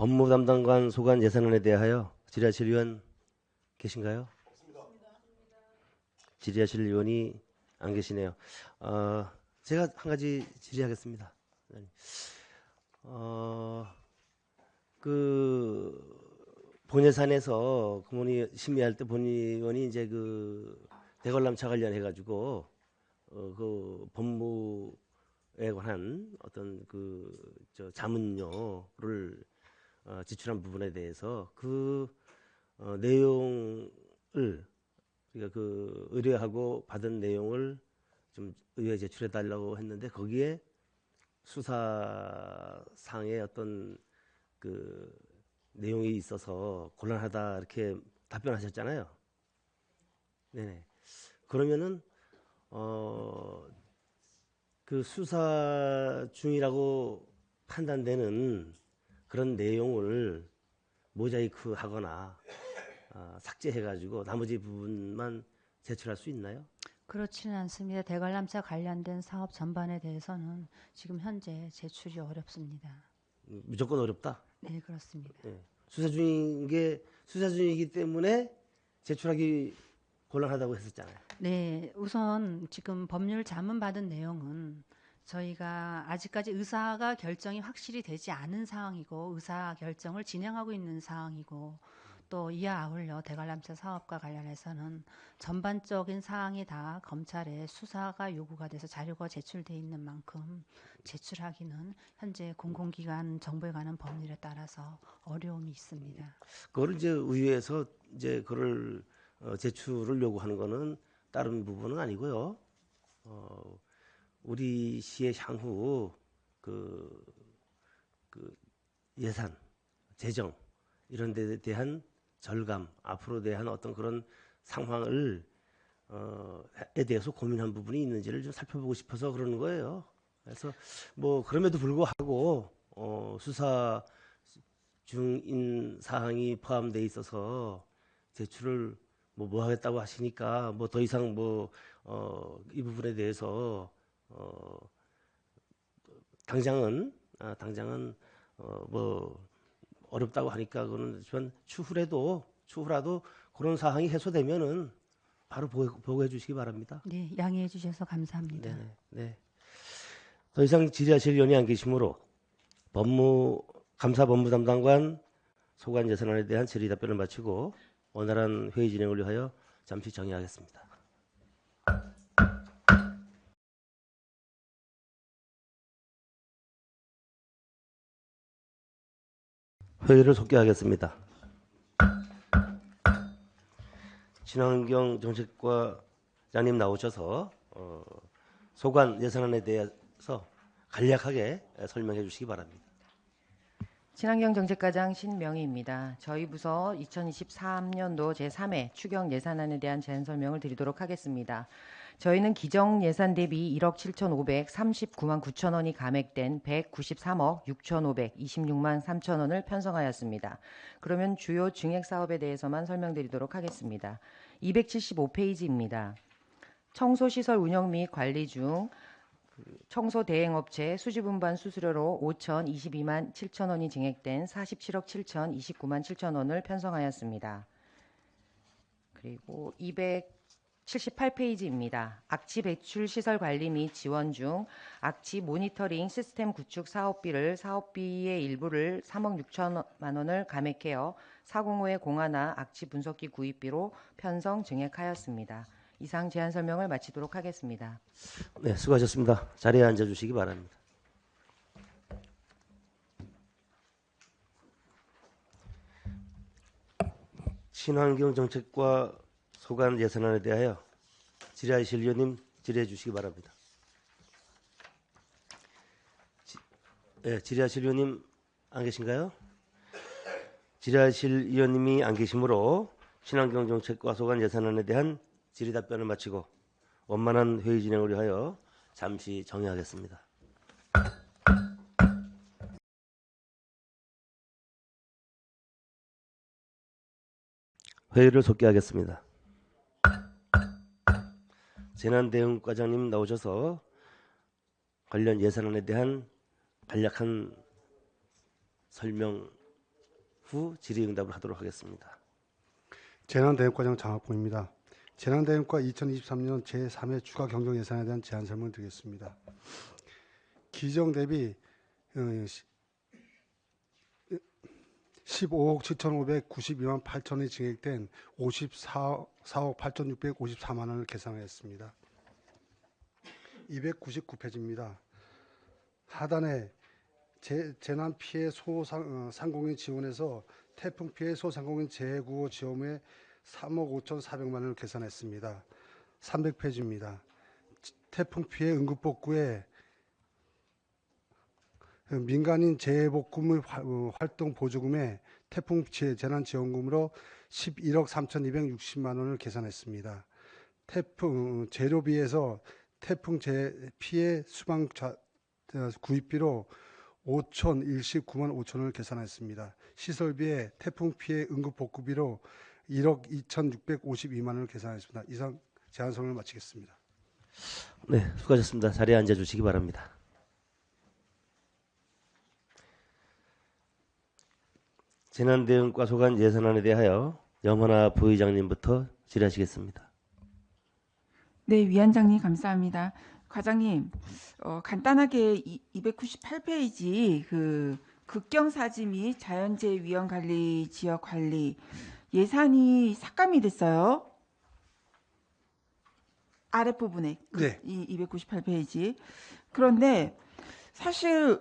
법무 담당관 소관 예산안에 대하여 질의하실 의원 계신가요? 질의하실 의원이 안 계시네요. 제가 한 가지 질의하겠습니다. 본예산에서 국무위 심의할 때 본의원이 이제 그 대관람차 관련해 가지고 그 법무에 관한 어떤 자문료를 지출한 부분에 대해서 내용을 그러니까 의뢰하고 받은 내용을 좀 의회에 제출해 달라고 했는데 거기에 수사상의 어떤 내용이 있어서 곤란하다 이렇게 답변하셨잖아요. 네네. 그러면은 수사 중이라고 판단되는 그런 내용을 모자이크하거나 삭제해가지고 나머지 부분만 제출할 수 있나요? 그렇지는 않습니다. 대관람차 관련된 사업 전반에 대해서는 지금 현재 제출이 어렵습니다. 무조건 어렵다. 네, 그렇습니다. 네. 수사 중이기 때문에 제출하기 곤란하다고 했었잖아요. 네, 우선 지금 법률 자문 받은 내용은 저희가 아직까지 의사가 결정이 확실히 되지 않은 상황이고 의사 결정을 진행하고 있는 상황이고 또 이와 아울러 대관람차 사업과 관련해서는 전반적인 사항이 다 검찰에 수사가 요구가 돼서 자료가 제출돼 있는 만큼 제출하기는 현재 공공기관 정보에 관한 법률에 따라서 어려움이 있습니다. 그거를 이제 의회에서 이제 그걸 제출을 요구하는 거는 다른 부분은 아니고요. 우리 시의 향후 예산, 재정 이런 데에 대한 절감, 앞으로 대한 어떤 그런 상황을 에 대해서 고민한 부분이 있는지를 좀 살펴보고 싶어서 그러는 거예요. 그래서 뭐 그럼에도 불구하고 수사 중인 사항이 포함되어 있어서 제출을 뭐 하겠다고 하시니까 뭐 더 이상 이 부분에 대해서 당장은 어렵다고 하니까 그거는 추후라도 그런 사항이 해소되면은 바로 보고해 주시기 바랍니다. 네, 양해해 주셔서 감사합니다. 네. 더 이상 질의하실 의원이 안 계시므로 감사 법무 담당관 소관 예산안에 대한 질의 답변을 마치고 원활한 회의 진행을 위하여 잠시 정의하겠습니다. 회의를 속개하겠습니다. 친환경 정책과장님 나오셔서 소관 예산안에 대해서 간략하게 설명해 주시기 바랍니다. 친환경정책과장 신명희입니다. 저희 부서 2023년도 제3회 추경 예산안에 대한 제안 설명을 드리도록 하겠습니다. 저희는 기정 예산 대비 1억 7,539만 9천 원이 감액된 193억 6,526만 3천 원을 편성하였습니다. 그러면 주요 증액 사업에 대해서만 설명드리도록 하겠습니다. 275페이지입니다. 청소시설 운영 및 관리 중 청소 대행업체 수지분반 수수료로 5,022만 7천 원이 증액된 47억 7,029만 7천 원을 편성하였습니다. 그리고 278페이지입니다. 악취 배출 시설 관리 및 지원 중 악취 모니터링 시스템 구축 사업비의 일부를 3억 6천만 원을 감액하여 405의 공하나 악취 분석기 구입비로 편성 증액하였습니다. 이상 제안 설명을 마치도록 하겠습니다. 네, 수고하셨습니다. 자리에 앉아 주시기 바랍니다. 친환경 정책과 소관 예산안에 대하여 질의하실 의원님 질의해 주시기 바랍니다. 질의하실 의원님 안 계신가요? 질의하실 의원님이 안 계시므로 친환경 정책과 소관 예산안에 대한 질의 답변을 마치고 원만한 회의 진행을 위하여 잠시 정의하겠습니다. 회의를 속개하겠습니다. 재난대응과장님 나오셔서 관련 예산안에 대한 간략한 설명 후 질의응답을 하도록 하겠습니다. 재난대응과장 장학봉입니다. 재난대응과 2023년 제3회 추가 경정 예산에 대한 제안 설명을 드리겠습니다. 기정 대비 15억 7,592만 8천원이 증액된 54억 8,654만 원을 계산하였습니다. 299페이지입니다. 하단에 재난 피해 소상공인 지원에서 태풍 피해 소상공인 재구호 지원에 3억 5,400만 원을 계산했습니다. 300페이지입니다. 태풍 피해 응급복구에 민간인 재해복구 활동 보조금에 태풍 재난지원금으로 11억 3,260만 원을 계산했습니다. 태풍 재료비에서 태풍 피해 수방 구입비로 5천 일시 9만 5천 원을 계산했습니다. 시설비에 태풍 피해 응급복구비로 1억 2,652만 원을 계산했습니다. 이상 제안 설명을 마치겠습니다. 네, 수고하셨습니다. 자리에 앉아주시기 바랍니다. 재난대응과 소관 예산안에 대하여 염원하 부의장님부터 질의하시겠습니다. 네, 위원장님 감사합니다. 과장님, 간단하게 298페이지 그 극경사지 및 자연재해 위험 관리 지역 관리 예산이 삭감이 됐어요. 아랫부분에 네. 이 298페이지. 그런데 사실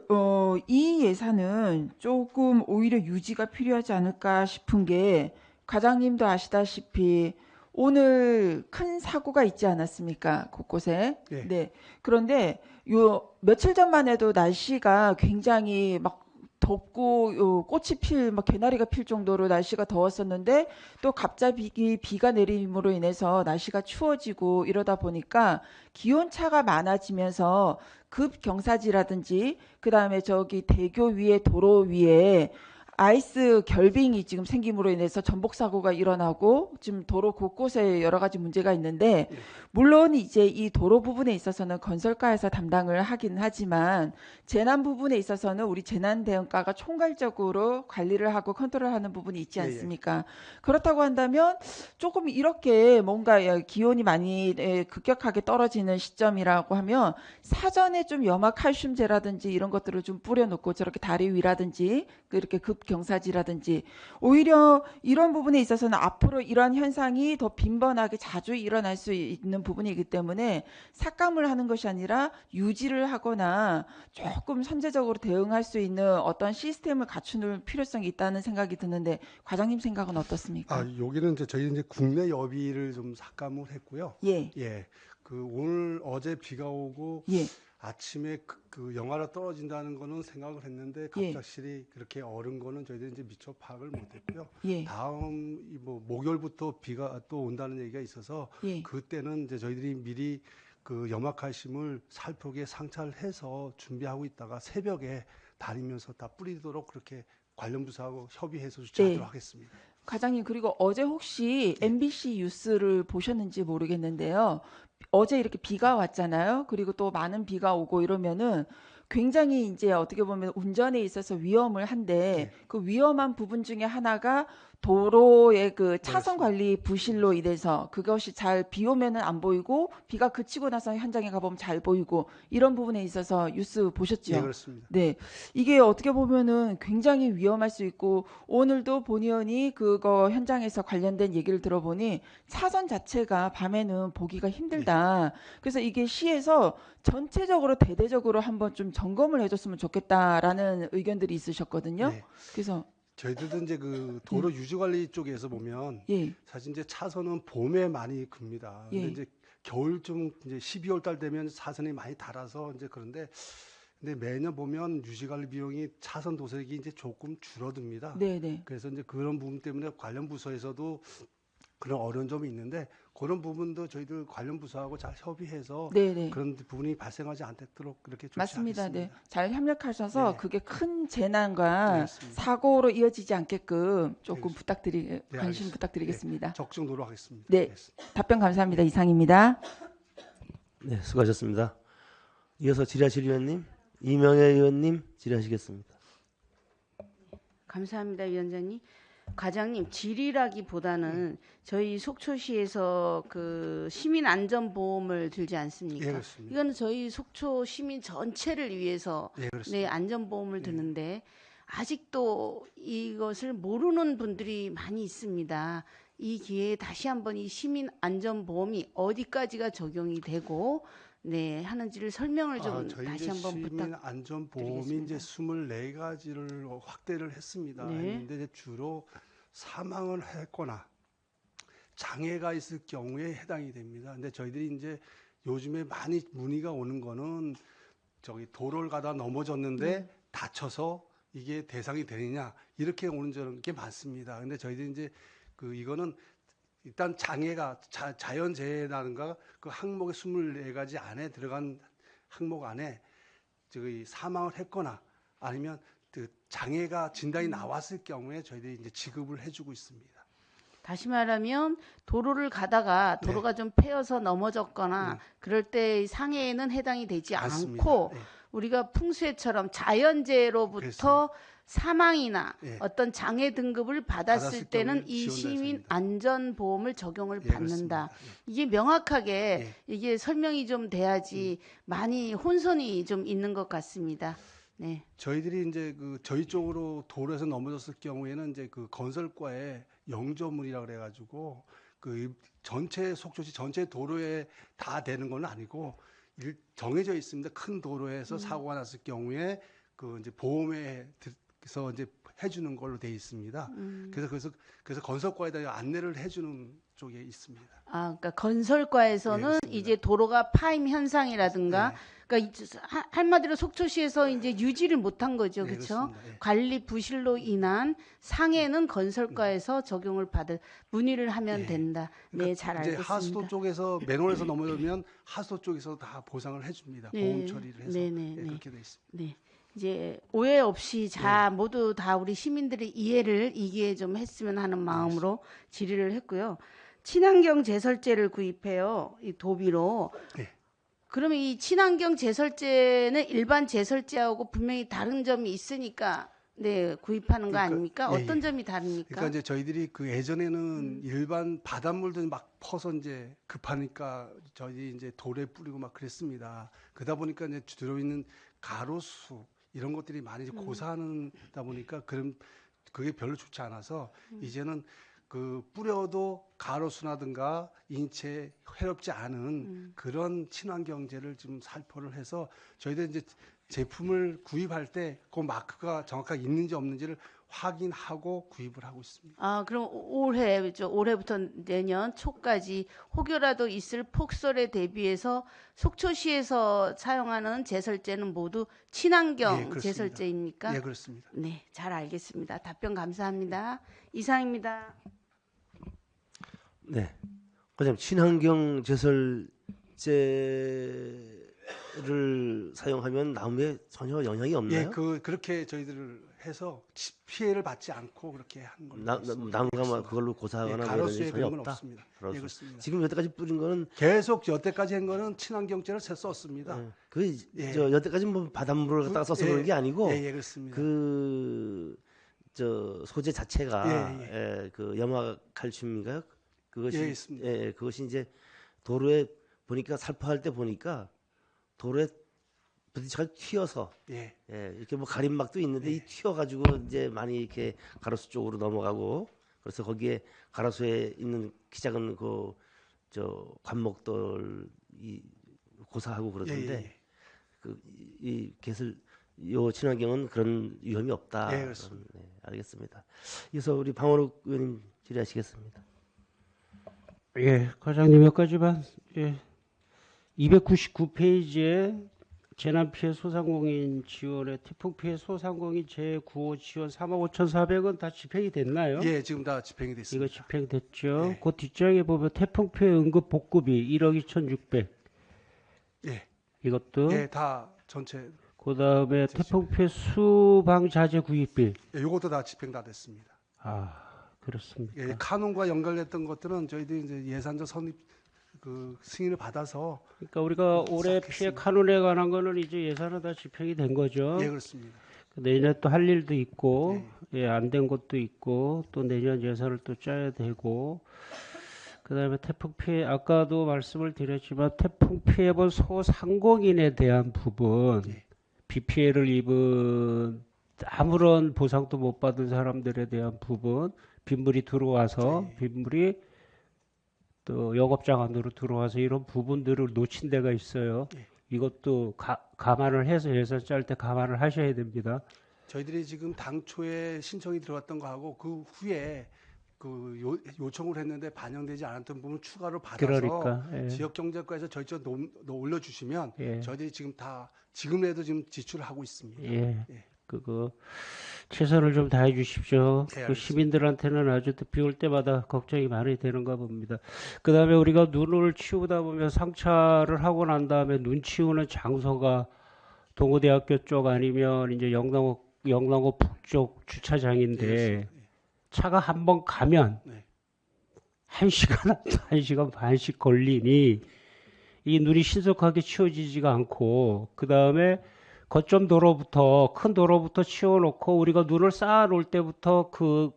이 예산은 조금 오히려 유지가 필요하지 않을까 싶은 게 과장님도 아시다시피 오늘 큰 사고가 있지 않았습니까? 곳곳에. 네. 네. 그런데 요 며칠 전만 해도 날씨가 굉장히 막 덥고 꽃이 막 개나리가 필 정도로 날씨가 더웠었는데 또 갑자기 비가 내림으로 인해서 날씨가 추워지고 이러다 보니까 기온차가 많아지면서 급경사지라든지 그다음에 저기 대교 위에 도로 위에 아이스 결빙이 지금 생김으로 인해서 전복 사고가 일어나고 지금 도로 곳곳에 여러 가지 문제가 있는데 물론 이제 이 도로 부분에 있어서는 건설과에서 담당을 하긴 하지만 재난 부분에 있어서는 우리 재난대응과가 총괄적으로 관리를 하고 컨트롤하는 부분이 있지 않습니까? 그렇다고 한다면 조금 이렇게 뭔가 기온이 많이 급격하게 떨어지는 시점이라고 하면 사전에 좀 염화칼슘제라든지 이런 것들을 좀 뿌려놓고 저렇게 다리 위라든지 이렇게 급경사지라든지 오히려 이런 부분에 있어서는 앞으로 이러한 현상이 더 빈번하게 자주 일어날 수 있는 부분이기 때문에 삭감을 하는 것이 아니라 유지를 하거나 조금 선제적으로 대응할 수 있는 어떤 시스템을 갖추는 필요성이 있다는 생각이 드는데 과장님 생각은 어떻습니까? 여기는 저희 이제 국내 여비를 좀 삭감을 했고요. 예. 예. 오늘 어제 비가 오고 예. 아침에 그 영하로 떨어진다는 거는 생각을 했는데 갑작스레 그렇게 얼은 거는 저희들이 이제 미처 파악을 못했고요. 예. 다음 목요일부터 비가 또 온다는 얘기가 있어서 예. 그때는 이제 저희들이 미리 그 염화칼슘을 살포기에 상차해서 준비하고 있다가 새벽에 다니면서 다 뿌리도록 그렇게 관련 부서하고 협의해서 조치하도록 하겠습니다. 과장님 그리고 어제 혹시 MBC 뉴스를 보셨는지 모르겠는데요. 어제 이렇게 비가 왔잖아요. 그리고 또 많은 비가 오고 이러면은 굉장히 이제 어떻게 보면 운전에 있어서 위험을 한데 그 위험한 부분 중에 하나가 도로의 그 차선 관리 부실로 인해서 그것이 잘 비 오면은 안 보이고 비가 그치고 나서 현장에 가보면 잘 보이고 이런 부분에 있어서 뉴스 보셨죠? 네, 그렇습니다. 네, 이게 어떻게 보면은 굉장히 위험할 수 있고 오늘도 본 의원이 그거 현장에서 관련된 얘기를 들어보니 차선 자체가 밤에는 보기가 힘들다. 그래서 이게 시에서 전체적으로 대대적으로 한번 좀 점검을 해줬으면 좋겠다라는 의견들이 있으셨거든요. 네. 그래서 저희들도 이제 그 도로 유지 관리 쪽에서 보면 예, 사실 이제 차선은 봄에 많이 깁니다. 근데 예. 이제 겨울쯤 이제 12월 달 되면 차선이 많이 닳아서 이제 그런데 근데 매년 보면 유지 관리 비용이 차선 도색이 이제 조금 줄어듭니다. 네네. 그래서 이제 그런 부분 때문에 관련 부서에서도 그런 어려운 점이 있는데 그런 부분도 저희들 관련 부서하고 잘 협의해서 네네. 그런 부분이 발생하지 않도록 그렇게 맞습니다. 조치하겠습니다. 네. 잘 협력하셔서 네. 그게 큰 재난과 네, 맞습니다. 사고로 이어지지 않게끔 조금 네, 관심 알겠습니다. 부탁드리겠습니다. 적극 노력하겠습니다. 네. 알겠습니다. 답변 감사합니다. 이상입니다. 네, 수고하셨습니다. 이어서 질의하실 의원님, 이명애 의원님 질의하시겠습니다. 감사합니다, 위원장님. 과장님, 질의라기보다는 저희 속초시에서 그 시민 안전보험을 들지 않습니까? 예, 그렇습니다. 이거는 저희 속초 시민 전체를 위해서 예, 그렇습니다. 네, 안전보험을 드는데 아직도 이것을 모르는 분들이 많이 있습니다. 이 기회에 다시 한번 이 시민 안전보험이 어디까지가 적용이 되고 네, 하는지를 설명을 좀 저희 다시 이제 한번 시민 안전보험이 이제 24가지를 확대를 했습니다. 네. 했는데 이제 주로 사망을 했거나 장애가 있을 경우에 해당이 됩니다. 근데 저희들이 이제 요즘에 많이 문의가 오는 거는 저기 도로를 가다 넘어졌는데 다쳐서 이게 대상이 되느냐 이렇게 오는 저런 게 많습니다. 근데 저희들이 이제 이거는 일단 장애가 자연재해라든가 그 항목의 24가지 안에 들어간 항목 안에 저기 사망을 했거나 아니면 그 장애가 진단이 나왔을 경우에 저희들이 이제 지급을 해주고 있습니다. 다시 말하면 도로를 가다가 도로가 좀 패여서 넘어졌거나 그럴 때 상해에는 해당이 되지 맞습니다. 않고 네. 우리가 풍수해처럼 자연재해로부터 사망이나 예. 어떤 장애 등급을 받았을 받았을 때는 경우에 이 지원될 수 시민 있습니다. 안전보험을 적용을 예, 받는다. 그렇습니다. 이게 명확하게 예. 이게 설명이 좀 돼야지 많이 혼선이 좀 있는 것 같습니다. 네. 저희들이 이제 저희 쪽으로 도로에서 넘어졌을 경우에는 이제 그 건설과에 영조물이라 그래가지고 전체 속초시 전체 도로에 다 되는 건 아니고 정해져 있습니다. 큰 도로에서 사고가 났을 경우에 이제 보험에서 이제 해주는 걸로 돼 있습니다. 그래서 건설과에다 안내를 해주는 쪽에 있습니다. 아, 그러니까 건설과에서는 네, 이제 도로가 파임 현상이라든가, 네. 그러니까 한마디로 속초시에서 이제 유지를 못한 거죠, 네, 그렇죠? 그렇습니다. 예. 관리 부실로 인한 상해는 건설과에서 적용을 받을 문의를 하면 예. 된다. 네, 잘 이제 알겠습니다. 하수도 쪽에서 맨홀에서 넘어지면 하수도 쪽에서 다 보상을 해줍니다. 네. 보험 처리를 해서 네. 그렇게 돼 있습니다. 네. 이제 오해 없이 모두 다 우리 시민들의 이해를 이기에 좀 했으면 하는 마음으로 질의를 했고요. 친환경 제설제를 구입해요. 이 도비로. 네. 그러면 이 친환경 제설제는 일반 제설제하고 분명히 다른 점이 있으니까 네, 구입하는 거 아닙니까? 예, 어떤 예. 점이 다릅니까? 그러니까 이제 저희들이 예전에는 일반 바닷물도 막 퍼서 이제 급하니까 저희 이제 돌에 뿌리고 막 그랬습니다. 그러다 보니까 이제 들어있는 가로수 이런 것들이 많이 이제 고사하다 보니까 그게 별로 좋지 않아서 이제는 뿌려도 가로수라든가 인체에 해롭지 않은 그런 친환경제를 좀 살포를 해서 저희들 이제 제품을 구입할 때 그 마크가 정확하게 있는지 없는지를 확인하고 구입을 하고 있습니다. 아, 그럼 올해부터 내년 초까지 혹여라도 있을 폭설에 대비해서 속초시에서 사용하는 제설제는 모두 친환경 예, 그렇습니다. 제설제입니까? 예, 그렇습니다. 네, 잘 알겠습니다. 답변 감사합니다. 이상입니다. 네. 과장님, 친환경 제설제를 사용하면 나무에 전혀 영향이 없나요? 예, 그렇게 저희들을 해서 피해를 받지 않고 그렇게 한 걸로 있습니다. 나무가 막 그걸로 고사하거나 뭐 이런 가로수에 일이 그런 전혀 건 없다. 없습니다. 가로수. 예, 그렇습니다. 지금 여태까지 뿌린 거는 계속 여태까지 한 거는 친환경제를 썼습니다. 예. 여태까지 뭐 바닷물을 갖다가 써서 그런 게 아니고 예, 그렇습니다. 소재 자체가 예. 그 염화 칼슘인가요? 그것이 예, 있습니다. 그것이 이제 도로에 보니까 살포할 때 보니까 도로에 부딪혀가 튀어서 이렇게 뭐 가림막도 있는데 이 튀어가지고 이제 많이 이렇게 가로수 쪽으로 넘어가고 그래서 거기에 가로수에 있는 키 작은 관목들이 고사하고 그러던데 이 요 친환경은 그런 위험이 없다. 예, 그렇습니다. 네, 알겠습니다. 이어서 우리 방원욱 의원님 질의하시겠습니다. 예, 과장님 몇 가지만. 예. 299페이지에 재난피해 소상공인 지원에 태풍피해 소상공인 제9호 지원 3억 5,400원 다 집행이 됐나요? 예, 지금 다 집행이 됐습니다. 이거 집행됐죠. 예. 그 뒷장에 보면 태풍피해 응급 복구비 1억 2,600. 예. 이것도. 예, 다 전체. 그 다음에 태풍피해 수방 자재 구입비. 예, 이것도 다 집행 다 됐습니다. 아, 그렇습니까? 예, 카논과 연결됐던 것들은 저희들이 이제 예산적 선입 승인을 받아서. 그러니까 우리가 올해 피해 카논에 관한 거는 이제 예산은 다 집행이 된 거죠. 예, 그렇습니다. 내년에 또 할 일도 있고, 예, 안 된 것도 있고, 또 내년 예산을 또 짜야 되고, 그다음에 태풍 피해, 아까도 말씀을 드렸지만 태풍 피해 본 소상공인에 대한 부분, 비 피해를 입은 아무런 보상도 못 받은 사람들에 대한 부분, 빗물이 들어와서 빗물이 또 영업장 안으로 들어와서 이런 부분들을 놓친 데가 있어요. 이것도 감안을 해서 예산 짤 때 감안을 하셔야 됩니다. 저희들이 지금 당초에 신청이 들어갔던 거하고 그 후에 그 요청을 했는데 반영되지 않았던 부분 추가로 받아서 그러니까, 예. 지역경제과에서 저희 쪽 올려주시면 예. 저희들이 지금 다 지금에도 지금 지출을 하고 있습니다. 예. 그거 최선을 좀 다해 주십시오. 네, 그 시민들한테는 아주 비 올 때마다 걱정이 많이 되는가 봅니다. 그다음에 우리가 눈을 치우다 보면 상차를 하고 난 다음에 눈 치우는 장소가 동호대학교 쪽 아니면 이제 영랑호 북쪽 주차장인데 차가 한 번 가면 1시간, 1시간 반씩 걸리니 이 눈이 신속하게 치워지지가 않고 그다음에 거점 도로부터 큰 도로부터 치워놓고 우리가 눈을 쌓아놓을 때부터 그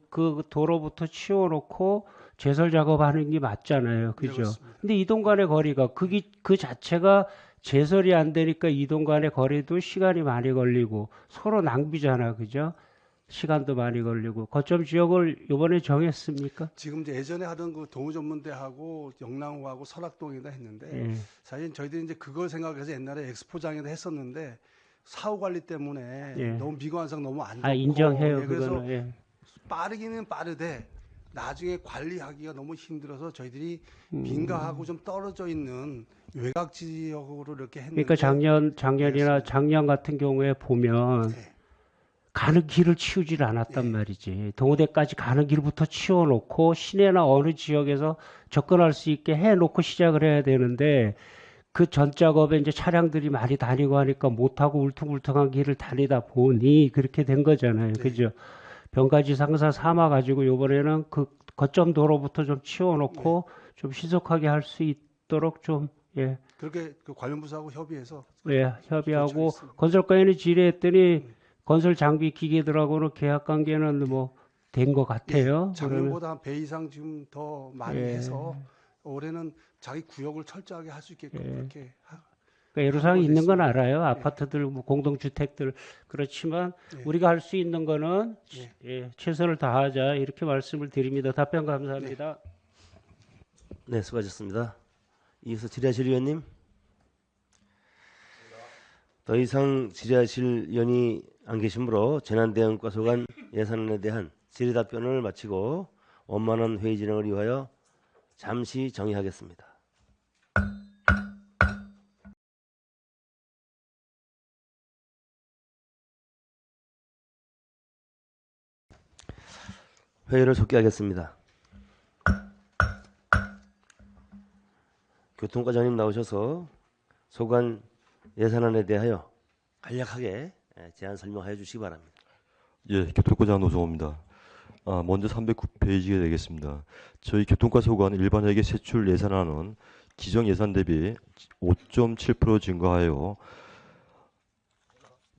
도로부터 치워놓고 제설 작업하는 게 맞잖아요, 그죠? 근데 이동 간의 거리가 그 자체가 제설이 안 되니까 이동 간의 거리도 시간이 많이 걸리고 서로 낭비잖아, 그죠? 시간도 많이 걸리고 거점 지역을 이번에 정했습니까? 지금 이제 예전에 하던 그 동호전문대하고 영랑호하고 설악동에다 했는데 예. 사실 저희들이 이제 그걸 생각해서 옛날에 엑스포장에다 했었는데 사후 관리 때문에 예. 너무 미관상 너무 안 좋고 인정해요, 그래서 그거는. 예. 빠르기는 빠르되 나중에 관리하기가 너무 힘들어서 저희들이 민가하고 좀 떨어져 있는 외곽 지역으로 이렇게 했는데 그러니까 작년이나 작년 같은 경우에 보면 가는 길을 치우질 않았단 말이지. 동호대까지 가는 길부터 치워놓고 시내나 어느 지역에서 접근할 수 있게 해놓고 시작을 해야 되는데 그 전 작업에 이제 차량들이 많이 다니고 하니까 못하고 울퉁불퉁한 길을 다니다 보니 그렇게 된 거잖아요. 그죠? 병가지 상사 삼아 가지고 이번에는 그 거점 도로부터 좀 치워놓고 좀 신속하게 할 수 있도록 좀 예. 그렇게 그 관련 부서하고 협의해서 예, 협의하고 건설과에는 질의했더니 건설 장비 기계들하고는 계약 관계는 뭐 된 것 같아요. 작년보다 한 배 이상 지금 더 많이 예. 해서 올해는 자기 구역을 철저하게 할 수 있게끔 그렇게 그러니까 애로사항이 있는 건 알아요. 아파트들, 뭐 공동주택들 그렇지만 우리가 할 수 있는 거는 예, 최선을 다하자 이렇게 말씀을 드립니다. 답변 감사합니다. 네, 수고하셨습니다. 이어서 질의하실 위원님. 더 이상 질의하실 위원이 안 계시므로 재난대응과 소관 예산안에 대한 질의 답변을 마치고 원만한 회의 진행을 위하여 잠시 정의하겠습니다. 회의를 속기하겠습니다. 교통과장님 나오셔서 소관 예산안에 대하여 간략하게 제안 설명하여 주시기 바랍니다. 예, 교통과장 노정호입니다. 먼저 309페이지가 되겠습니다. 저희 교통과 소관 일반회계 세출 예산안은 기정 예산 대비 5.7% 증가하여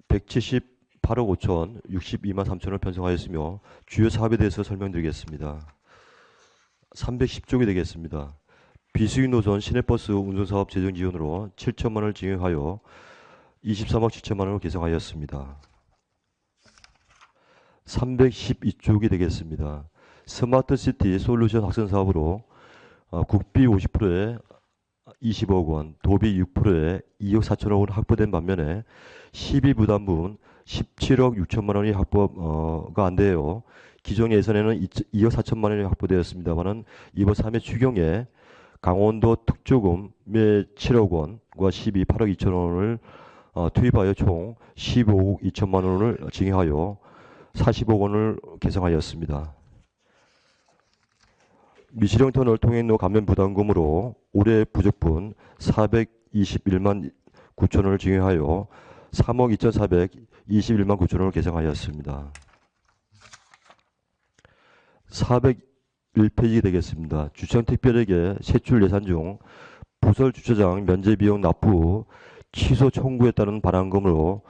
178억 5천 62만 3천을 편성하였으며 주요 사업에 대해서 설명드리겠습니다. 310쪽이 되겠습니다. 비수익 노선 시내버스 운송사업 재정 지원으로 7천만 원을 증액하여 23억 7천만 원으로 개정하였습니다. 312쪽이 되겠습니다. 스마트시티 솔루션 확산 사업으로 국비 50%에 20억 원, 도비 6%에 2억 4천억 원 확보된 반면에 시비 부담분 17억 6천만 원이 확보가 안 돼요. 기존 예산에는 2억 4천만 원이 확보되었습니다만은 이번 3회 추경에 강원도 특조금의 7억 원과 시비 8억 2천 원을 투입하여 총 15억 2천만 원을 증액하여 40억 원을 개정하였습니다. 미시령 터널 통행로 감면 부담금으로 올해 부족분 421만 9천 원을 증액하여 3억 2,421만 9천 원을 개정하였습니다. 401페이지 되겠습니다. 주청특별회계 세출 예산 중 부설 주차장 면제 비용 납부 취소 청구에 따른 반환금으로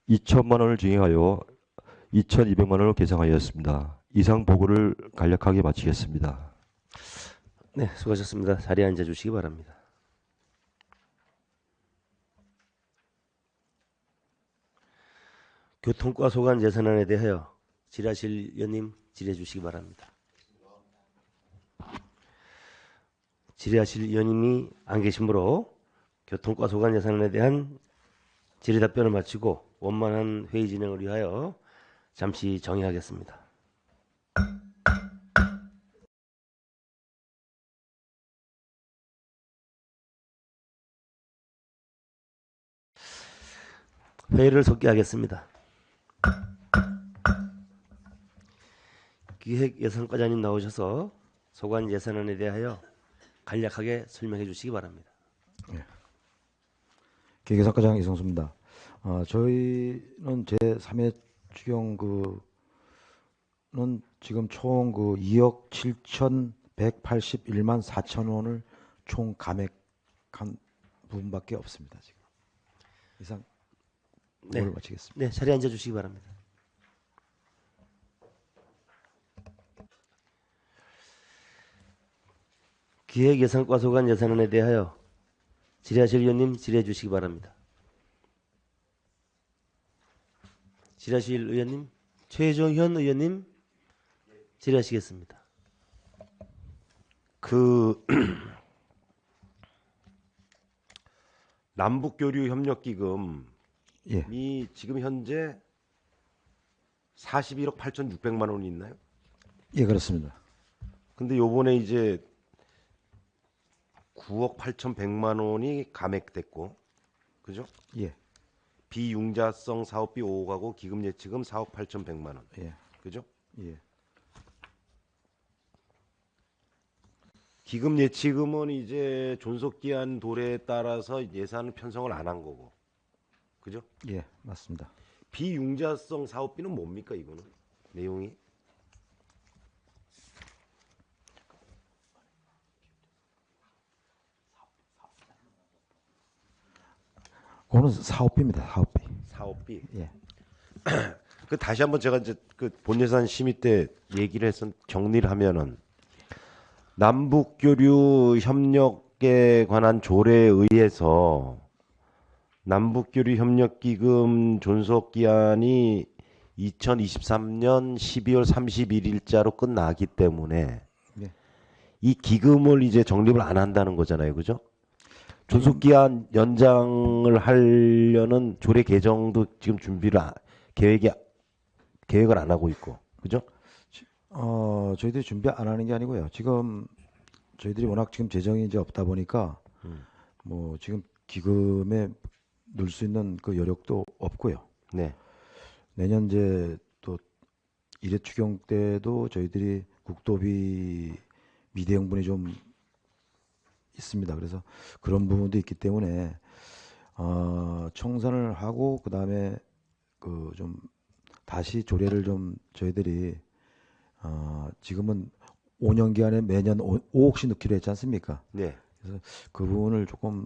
2천만 원을 증액하여 2,200만 원으로 계상하였습니다. 이상 보고를 간략하게 마치겠습니다. 네, 수고하셨습니다. 자리에 앉아 주시기 바랍니다. 교통과 소관 예산안에 대하여 질의하실 의원님 질의해 주시기 바랍니다. 질의하실 의원님이 안 계시므로 교통과 소관 예산안에 대한 질의 답변을 마치고 원만한 회의 진행을 위하여 잠시 정의하겠습니다. 회의를 속기하겠습니다. 기획예산과장님 나오셔서 소관 예산안에 대하여 간략하게 설명해 주시기 바랍니다. 기획예산과장 이성수입니다. 저희는 제3회 추경은 지금 총 2억 7,181만 4천 원을 총 감액한 부분밖에 없습니다. 지금 이상 보고를 마치겠습니다. 네, 자리에 앉아 주시기 바랍니다. 기획예산과 소관 예산안에 대하여 질의하실 의원님 질의해 주시기 바랍니다. 질의하실 의원님 최종현 의원님 질의하시겠습니다. 남북교류협력기금이 예. 지금 현재 41억 8,600만 원이 있나요? 예, 그렇습니다. 근데 요번에 이제 9억 8,100만 원이 감액됐고, 그죠? 예. 비융자성 사업비 5억하고 기금 예치금 4억 8,100만 원. 예. 그죠? 예. 기금 예치금은 이제 존속기한 도래에 따라서 예산 편성을 안 한 거고, 그죠? 예, 맞습니다. 비융자성 사업비는 뭡니까 이거는 내용이? 그거는 사업비입니다. 사업비. 사업비. 예. 그 다시 한번 제가 이제 그 본예산 심의 때 얘기를 해서 정리를 하면은 남북교류 협력에 관한 조례에 의해서 남북교류 협력기금 존속 기한이 2023년 12월 31일자로 끝나기 때문에 네. 이 기금을 이제 적립을 안 한다는 거잖아요, 그죠? 존속 기한 연장을 하려는 조례 개정도 지금 계획을 안 하고 있고, 그죠? 저희들이 준비 안 하는 게 아니고요. 지금 저희들이 워낙 지금 재정이 이제 없다 보니까 뭐 지금 기금에 넣을 수 있는 그 여력도 없고요. 네. 내년 이제 또 1회 추경 때도 저희들이 국도비 미대응분이 좀 있습니다. 그래서 그런 부분도 있기 때문에 청산을 하고 그 다음에 그 좀 다시 조례를 좀 저희들이 지금은 5년 기한에 매년 5억씩 넣기로 했지 않습니까? 네. 그래서 그 부분을 조금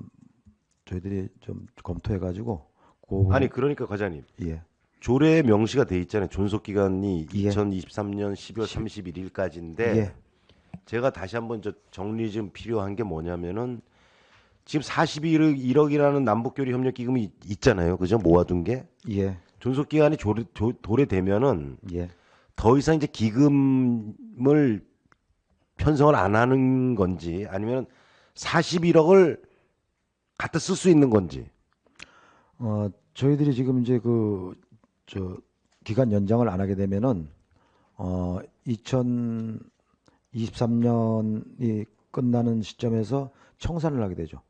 저희들이 좀 검토해가지고 아니 그러니까 과장님. 예. 조례에 명시가 돼 있잖아요. 존속 기간이 예. 2023년 12월 31일까지인데 예. 제가 다시 한번 정리 좀 필요한 게 뭐냐면은 지금 41억이라는 남북교류 협력 기금이 있잖아요. 그죠? 모아둔 게. 예. 존속 기간이 도래되면은 예. 더 이상 이제 기금을 편성을 안 하는 건지 아니면 41억을 갖다 쓸 수 있는 건지. 저희들이 지금 이제 기간 연장을 안 하게 되면은 2023년이 끝나는 시점에서 청산을 하게 되죠.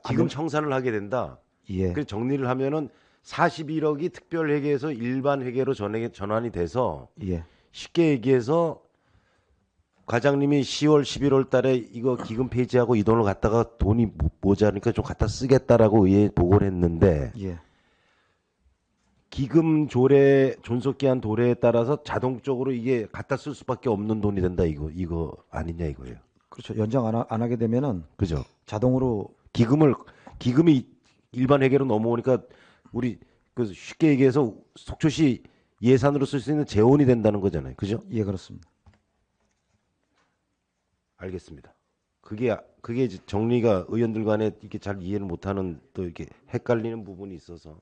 기금 청산을 하게 된다. 예. 그 정리를 하면은 41억이 특별 회계에서 일반 회계로 전환이 돼서 예. 쉽게 얘기해서 과장님이 10월, 11월 달에 이거 기금 폐지하고 이 돈을 갖다가 돈이 모자라니까 좀 갖다 쓰겠다라고 의회 보고를 했는데 예. 기금 조례 존속기한 도래에 따라서 자동적으로 이게 갖다 쓸 수밖에 없는 돈이 된다 이거 아니냐 이거예요. 그렇죠. 연장 안 하게 되면은 그죠. 자동으로 기금이 일반 회계로 넘어오니까 우리 그 쉽게 얘기해서 속초시 예산으로 쓸 수 있는 재원이 된다는 거잖아요. 그죠? 예, 그렇습니다. 알겠습니다. 그게 이제 정리가 의원들 간에 이렇게 잘 이해를 못하는 또 이렇게 헷갈리는 부분이 있어서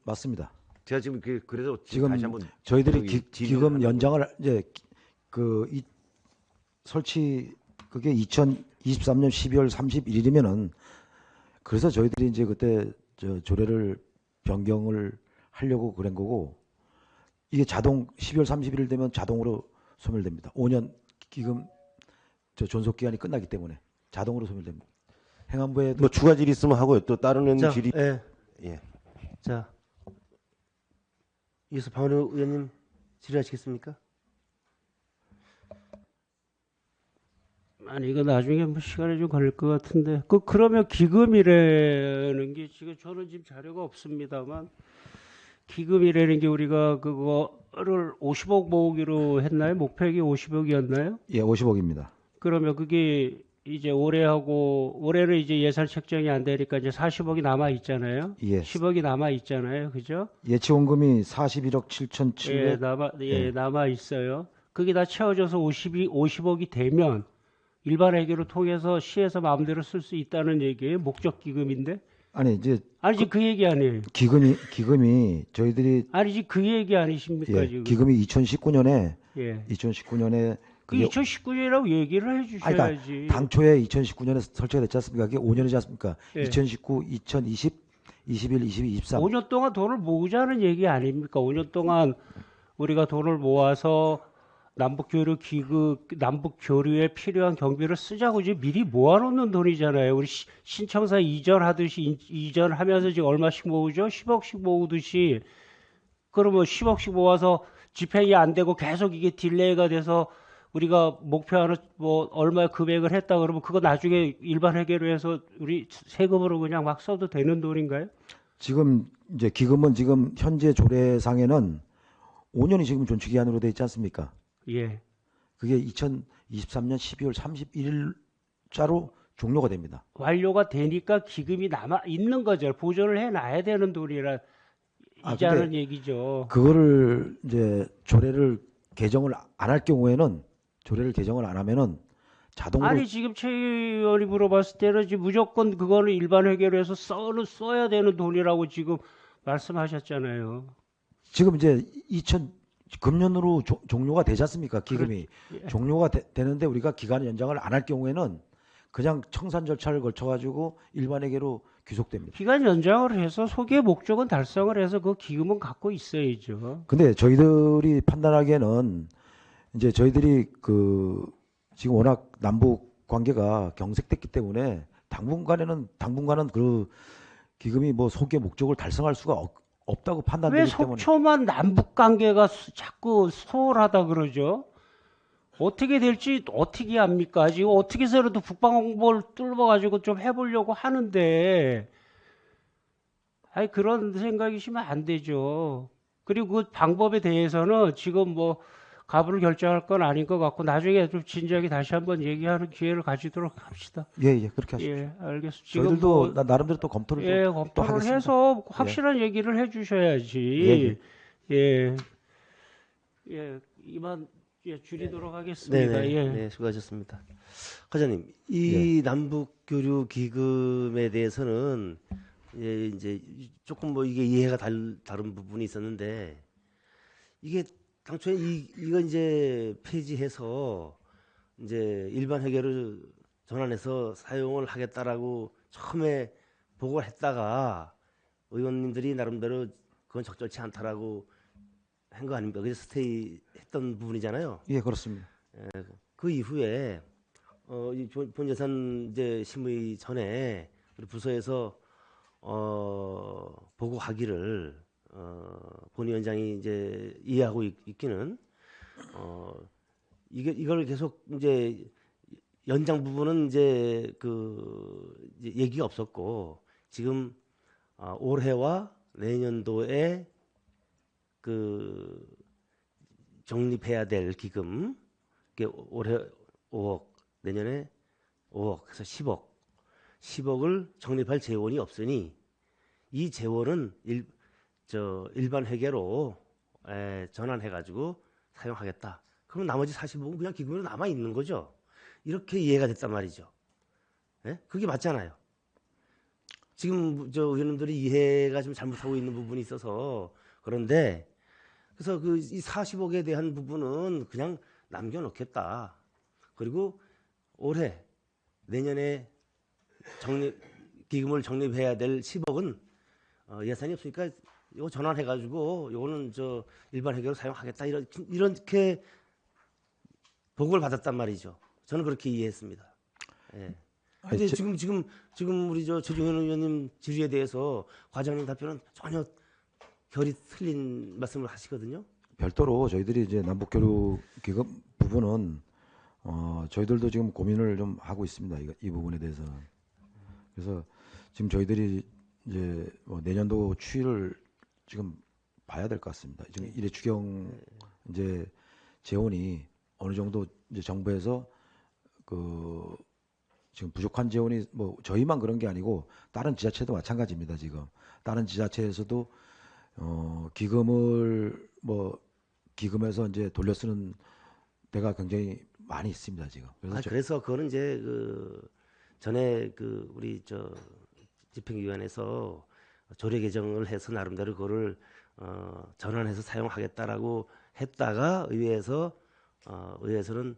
맞습니다. 제가 지금 그래서 지금 다시 한번 저희들이 저기 기금 연장을 이제 설치 그게 2023년 12월 31일이면은 그래서 저희들이 이제 그때 조례를 변경을 하려고 그런 거고 이게 자동 12월 31일 되면 자동으로 소멸됩니다. 5년 기금 존속 기간이 끝나기 때문에 자동으로 소멸됩니다. 행안부에도 뭐 추가 질의 있으면 하고요. 또 다른 자, 질의 예. 예. 자, 이어서 박원효 의원님 질의하시겠습니까? 아니 이거 나중에 뭐 시간이 좀 걸릴 것 같은데 그러면 기금이라는 게 지금 저는 지금 자료가 없습니다만 기금이라는 게 우리가 그거를 50억 모으기로 했나요? 목표액이 50억이었나요? 예, 50억입니다. 그러면 그게 이제 올해는 이제 예산 책정이 안 되니까 이제 40억이 남아 있잖아요. 예. 10억이 남아 있잖아요. 그죠? 예치원금이 41억 7,700 예, 남아 있어요. 그게 다 채워져서 50억이 되면 일반 회계로 통해서 시에서 마음대로 쓸 수 있다는 얘기예요. 목적 기금인데. 아니 이제 지금 그 얘기 아니에요. 기금이 저희들이 지금 그 얘기 아니십니까 예, 지금? 기금이 2019년에 예. 2019년에 그 2019년이라고 얘기를 해주셔야지. 그러니까 당초에 2019년에 설치가 됐지 않습니까? 그게 5년이지 않습니까? 예. 2019, 2020, 21, 22, 23. 5년 동안 돈을 모으자는 얘기 아닙니까? 5년 동안 우리가 돈을 모아서 남북 교류에 필요한 경비를 쓰자고 지금 미리 모아놓는 돈이잖아요. 우리 신청사 이전하듯이 이전하면서 지금 얼마씩 모으죠? 10억씩 모으듯이. 그러면 10억씩 모아서 집행이 안 되고 계속 이게 딜레이가 돼서 우리가 목표하는 뭐 얼마 금액을 했다 그러면 그거 나중에 일반 회계로 해서 우리 세금으로 그냥 막 써도 되는 돈인가요? 지금 이제 기금은 지금 현재 조례상에는 5년이 지금 존치기한으로 돼 있지 않습니까? 예. 그게 2023년 12월 31일자로 종료가 됩니다. 완료가 되니까 기금이 남아 있는 거죠. 보존을 해놔야 되는 돈이라 이자는 얘기죠. 그거를 이제 조례를 개정을 안 할 경우에는 조례를 개정을 안 하면은 자동으로 지금 최 의원이 물어봤을 때는 지금 무조건 그거는 일반 회계로 해서 써야 되는 돈이라고 지금 말씀하셨잖아요. 지금 이제 금년으로 종료가 되지 않습니까? 기금이 예. 종료가 되는데 우리가 기간 연장을 안 할 경우에는 그냥 청산 절차를 거쳐가지고 일반 회계로 귀속됩니다. 기간 연장을 해서 소기의 목적은 달성을 해서 그 기금은 갖고 있어야죠. 근데 저희들이 판단하기에는 이제 저희들이 지금 워낙 남북 관계가 경색됐기 때문에 당분간은 그 기금이 뭐 소기의 목적을 달성할 수가 없다고 왜 판단되기 때문에 속초만 남북 관계가 자꾸 소홀하다 그러죠? 어떻게 될지 어떻게 합니까? 지금 어떻게 해서라도 북방홍보를 뚫어가지고 좀 해보려고 하는데, 그런 생각이시면 안 되죠. 그리고 그 방법에 대해서는 지금 뭐 가부를 결정할 건 아닌 것 같고 나중에 좀 진지하게 다시 한번 얘기하는 기회를 가지도록 합시다. 예, 그렇게 하십시오. 예, 알겠습니다. 지금 저희들도 나름대로 또 검토를 또 검토를 하겠습니다. 해서 확실한 얘기를 해주셔야지. 예. 이만 줄이도록 하겠습니다. 네네. 예. 네, 수고하셨습니다. 과장님, 이 남북 교류 기금에 대해서는 이제 조금 뭐 이게 이해가 다른 부분이 있었는데 이게 당초에 이거 이제 폐지해서 이제 일반 회계를 전환해서 사용을 하겠다라고 처음에 보고를 했다가 의원님들이 나름대로 그건 적절치 않다라고 한 거 아닙니까? 그래서 스테이 했던 부분이잖아요. 예, 그렇습니다. 그 이후에 이 본예산 이제 심의 전에 우리 부서에서 보고하기를 본 위원장이 이제 이해하고 있기는 이걸 계속 이제 연장 부분은 이제 이제 얘기가 없었고 지금 올해와 내년도에 적립해야 될 기금 올해 5억 내년에 5억 해서 10억을 적립할 재원이 없으니 이 재원은 일반 회계로 전환해가지고 사용하겠다. 그럼 나머지 45억은 그냥 기금으로 남아 있는 거죠. 이렇게 이해가 됐단 말이죠. 예? 그게 맞잖아요. 지금 저 의원님들이 이해가 좀 잘못하고 있는 부분이 있어서 그런데 그래서 그 이 40억에 대한 부분은 그냥 남겨놓겠다. 그리고 올해 내년에 기금을 적립해야 될 10억은 예산이 없으니까 이거 전환해가지고 이거는 저 일반 회계로 사용하겠다 이렇게 보고를 받았단 말이죠. 저는 그렇게 이해했습니다. 예. 근데 지금 우리 저 최종현 의원님 질의에 대해서 과장님 답변은 전혀 결이 틀린 말씀을 하시거든요. 별도로 저희들이 이제 남북교류 기금 부분은 저희들도 지금 고민을 좀 하고 있습니다. 이 부분에 대해서는. 그래서 지금 저희들이 이제 내년도 추이를 지금 봐야 될 것 같습니다. 지금 일회 추경 이제 재원이 어느 정도 이제 정부에서 그 지금 부족한 재원이 뭐 저희만 그런 게 아니고 다른 지자체도 마찬가지입니다. 지금 다른 지자체에서도 기금을 기금에서 이제 돌려 쓰는 데가 굉장히 많이 있습니다. 지금. 그래서 그거는 이제 전에 우리 집행위원회에서 조례 개정을 해서 나름대로 그거를 전환해서 사용하겠다라고 했다가 의회에서는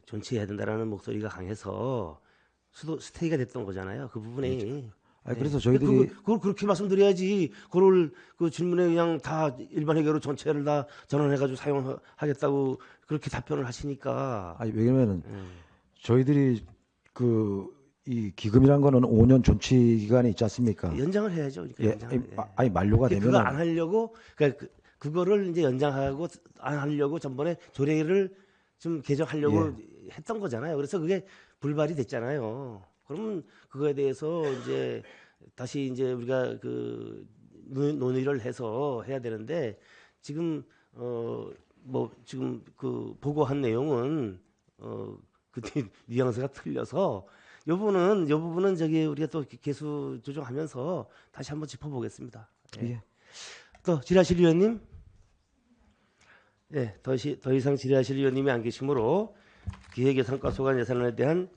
존치해야 된다라는 목소리가 강해서 스테이가 됐던 거잖아요. 그 부분이. 그렇죠. 그래서 저희들이 그걸 그렇게 말씀드려야지. 그걸 그 질문에 그냥 다 일반 회계로 전체를 다 전환해가지고 사용하겠다고 그렇게 답변을 하시니까. 왜냐면은 저희들이 이 기금이란 거는 5년 존치 기간이 있지 않습니까? 연장을 해야죠. 그러니까 만료가 되면 그거 안 하려고 그거를 이제 연장하고 안 하려고 전번에 조례를 좀 개정하려고 했던 거잖아요. 그래서 그게 불발이 됐잖아요. 그러면 그거에 대해서 이제 다시 이제 우리가 논의를 해서 해야 되는데 지금 지금 보고한 내용은 뉘앙스가 틀려서 요 부분은 우리가 또 개수 조정하면서 다시 한번 짚어보겠습니다. 예. 또 질의하실 위원님? 네, 더 이상 질의하실 위원님이 안 계시므로 기획예산과 소관 예산안에 대한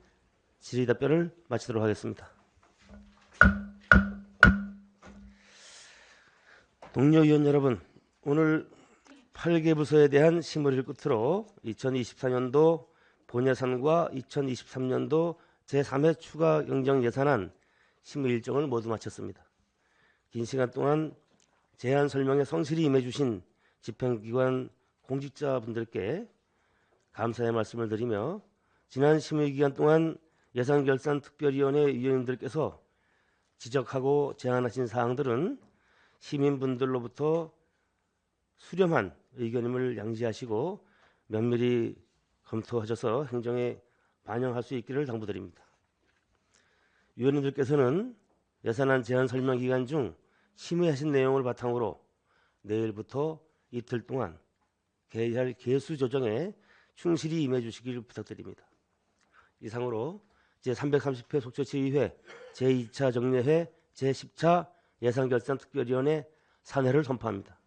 질의 답변을 마치도록 하겠습니다. 동료 위원 여러분, 오늘 8개 부서에 대한 심의를 끝으로 2024년도 본예산과 2023년도 제3회 추가 경정 예산안 심의 일정을 모두 마쳤습니다. 긴 시간 동안 제안 설명에 성실히 임해주신 집행기관 공직자분들께 감사의 말씀을 드리며 지난 심의 기간 동안 예산결산특별위원회 위원님들께서 지적하고 제안하신 사항들은 시민분들로부터 수렴한 의견임을 양지하시고 면밀히 검토하셔서 행정에 반영할 수 있기를 당부드립니다. 위원님들께서는 예산안 제안 설명 기간 중 심의하신 내용을 바탕으로 내일부터 이틀 동안 개할 개수 조정에 충실히 임해 주시길 부탁드립니다. 이상으로 제330회 속초지휘회 제2차 정례회 제10차 예산결산특별위원회 산회를 선포합니다.